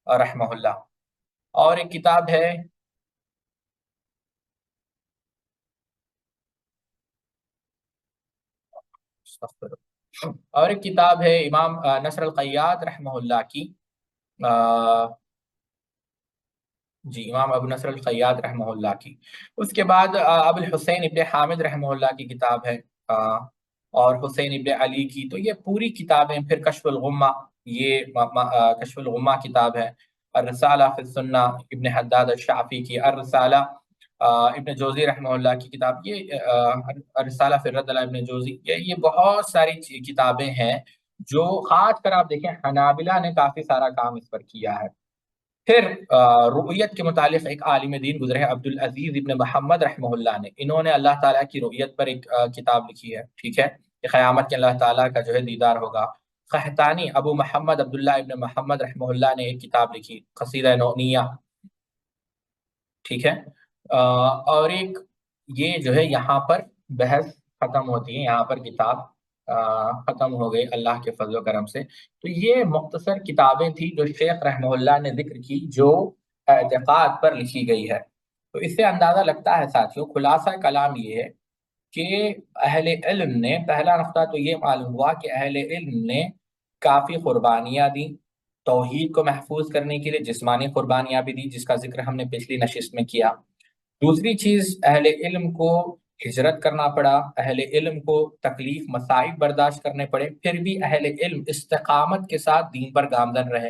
رحمہ اللہ. اور ایک کتاب ہے امام نصر القیاد رحمہ اللہ کی. جی، امام ابو نصر القیاد رحمہ اللہ کی. اس کے بعد ابو الحسین ابن حامد رحمہ اللہ کی کتاب ہے اور حسین ابن علی کی. تو یہ پوری کتابیں. پھر کشف الغمہ، یہ کشف الغمہ کتاب ہے. الرسالہ فی السنہ ابن حداد الشافی کی. الرسالہ ابن جوزی رحمہ اللہ کی کتاب، یہ الرسالہ فی الرد علی ابن جوزی. یہ بہت ساری کتابیں ہیں جو خاص کر آپ دیکھیں حنابلہ نے کافی سارا کام اس پر کیا ہے. پھر رؤیت کے متعلق ایک عالم دین گزرے ہیں عبدالعزیز ابن محمد رحمہ اللہ نے. انہوں نے اللہ تعالیٰ کی رؤیت پر ایک کتاب لکھی ہے. ٹھیک ہے، کہ قیامت کے اللہ تعالیٰ کا جو ہے دیدار ہوگا. قحطانی ابو محمد عبداللہ ابن محمد رحمہ اللہ نے ایک کتاب لکھی، قصیدہ نونیہ. ٹھیک ہے. اور ایک یہ جو ہے یہاں پر بحث ختم ہوتی ہے، یہاں پر کتاب ختم ہو گئی اللہ کے فضل و کرم سے. تو یہ مختصر کتابیں تھی جو شیخ رحمہ اللہ نے ذکر کی، جو اعتقاد پر لکھی گئی ہے. تو اس سے اندازہ لگتا ہے ساتھیوں، خلاصہ کلام یہ ہے کہ اہل علم نے، پہلا نقطہ تو یہ معلوم ہوا کہ اہل علم نے کافی قربانیاں دیں توحید کو محفوظ کرنے کے لیے، جسمانی قربانیاں بھی دی جس کا ذکر ہم نے پچھلی نشست میں کیا. دوسری چیز، اہل علم کو ہجرت کرنا پڑا، اہل علم کو تکلیف مصائب برداشت کرنے پڑے، پھر بھی اہل علم استقامت کے ساتھ دین پر گامزن رہے.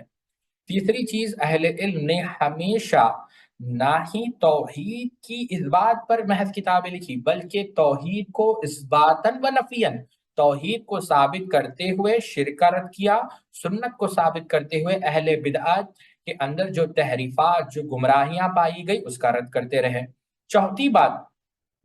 تیسری چیز، اہل علم نے ہمیشہ نہ ہی توحید کی اثبات پر محض کتابیں لکھی بلکہ توحید کو اثباتاً و نفیاً، توحید کو ثابت کرتے ہوئے شرک کا رد کیا، سنت کو ثابت کرتے ہوئے اہل بدعت کے اندر جو تحریفات، جو گمراہیاں پائی گئی اس کا رد کرتے رہے. چوتھی بات،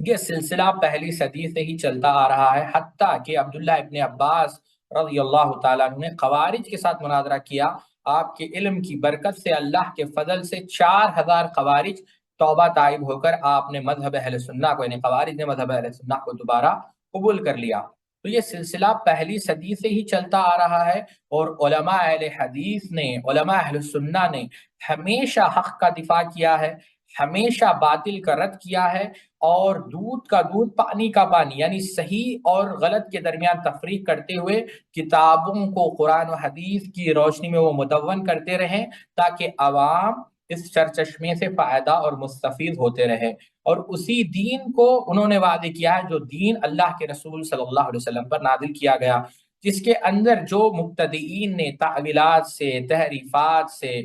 یہ سلسلہ پہلی صدی سے ہی چلتا آ رہا ہے، حتیٰ کہ عبداللہ ابن عباس رضی اللہ تعالیٰ عنہ نے خوارج کے ساتھ مناظرہ کیا، آپ کے علم کی برکت سے، اللہ کے فضل سے 4000 خوارج توبہ طائب ہو کر آپ نے مذہب اہل سنہ کو، یعنی خوارج نے مذہب اہل سنہ کو دوبارہ قبول کر لیا۔ تو یہ سلسلہ پہلی صدی سے ہی چلتا آ رہا ہے، اور علماء اہل حدیث نے، علماء اہل سنہ نے ہمیشہ حق کا دفاع کیا ہے، ہمیشہ باطل کا رد کیا ہے، اور دودھ کا دودھ پانی کا پانی، یعنی صحیح اور غلط کے درمیان تفریق کرتے ہوئے کتابوں کو قرآن و حدیث کی روشنی میں وہ مدون کرتے رہیں، تاکہ عوام اس سرچشمے سے فائدہ اور مستفید ہوتے رہے۔ اور اسی دین کو انہوں نے واضح کیا ہے جو دین اللہ کے رسول صلی اللہ علیہ وسلم پر نازل کیا گیا، جس کے اندر جو مبتدئین نے تعویلات سے، تحریفات سے،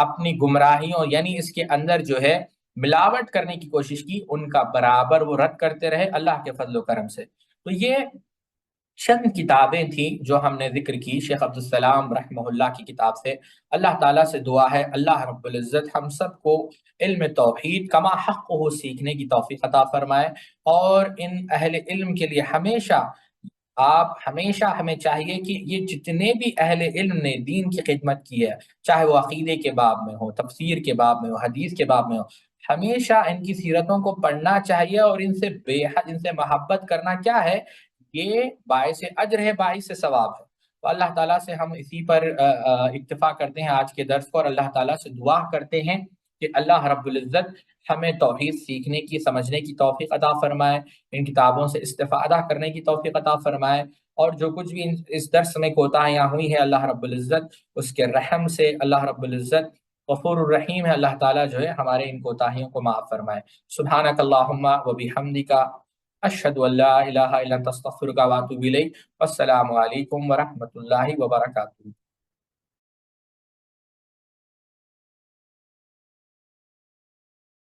اپنی گمراہیوں، یعنی اس کے اندر جو ہے ملاوٹ کرنے کی کوشش کی، ان کا برابر وہ رد کرتے رہے اللہ کے فضل و کرم سے۔ تو یہ چند کتابیں تھیں جو ہم نے ذکر کی شیخ عبدالسلام رحمہ اللہ کی کتاب سے۔ اللہ تعالیٰ سے دعا ہے اللہ رب العزت ہم سب کو علم توحید کما حق ہو سیکھنے کی توفیق عطا فرمائے، اور ان اہل علم کے لیے ہمیشہ ہمیں چاہیے کہ یہ جتنے بھی اہل علم نے دین کی خدمت کی ہے، چاہے وہ عقیدے کے باب میں ہو، تفسیر کے باب میں ہو، حدیث کے باب میں ہو، ہمیشہ ان کی سیرتوں کو پڑھنا چاہیے، اور ان سے بے حد ان سے محبت کرنا کیا ہے، یہ باعث اجر ہے، باعث ثواب ہے۔ تو اللہ تعالیٰ سے ہم اسی پر اکتفا کرتے ہیں آج کے درس کو، اور اللہ تعالیٰ سے دعا کرتے ہیں کہ اللہ رب العزت ہمیں توحید سیکھنے کی، سمجھنے کی توفیق عطا فرمائے، ان کتابوں سے استفادہ کرنے کی توفیق عطا فرمائے، اور جو کچھ بھی اس درس میں کوتاہیاں ہوئی ہیں اللہ رب العزت اس کے رحم سے، اللہ رب العزت غفور الرحیم ہے، اللہ تعالیٰ جو ہے ہمارے ان کوتاہیوں کو معاف فرمائے۔ سبحانک اللہم و بحمدک، اشہد ان لا الہ الا انت استغفرک و اتوب الیک۔ السلام علیکم ورحمۃ اللہ وبرکاتہ۔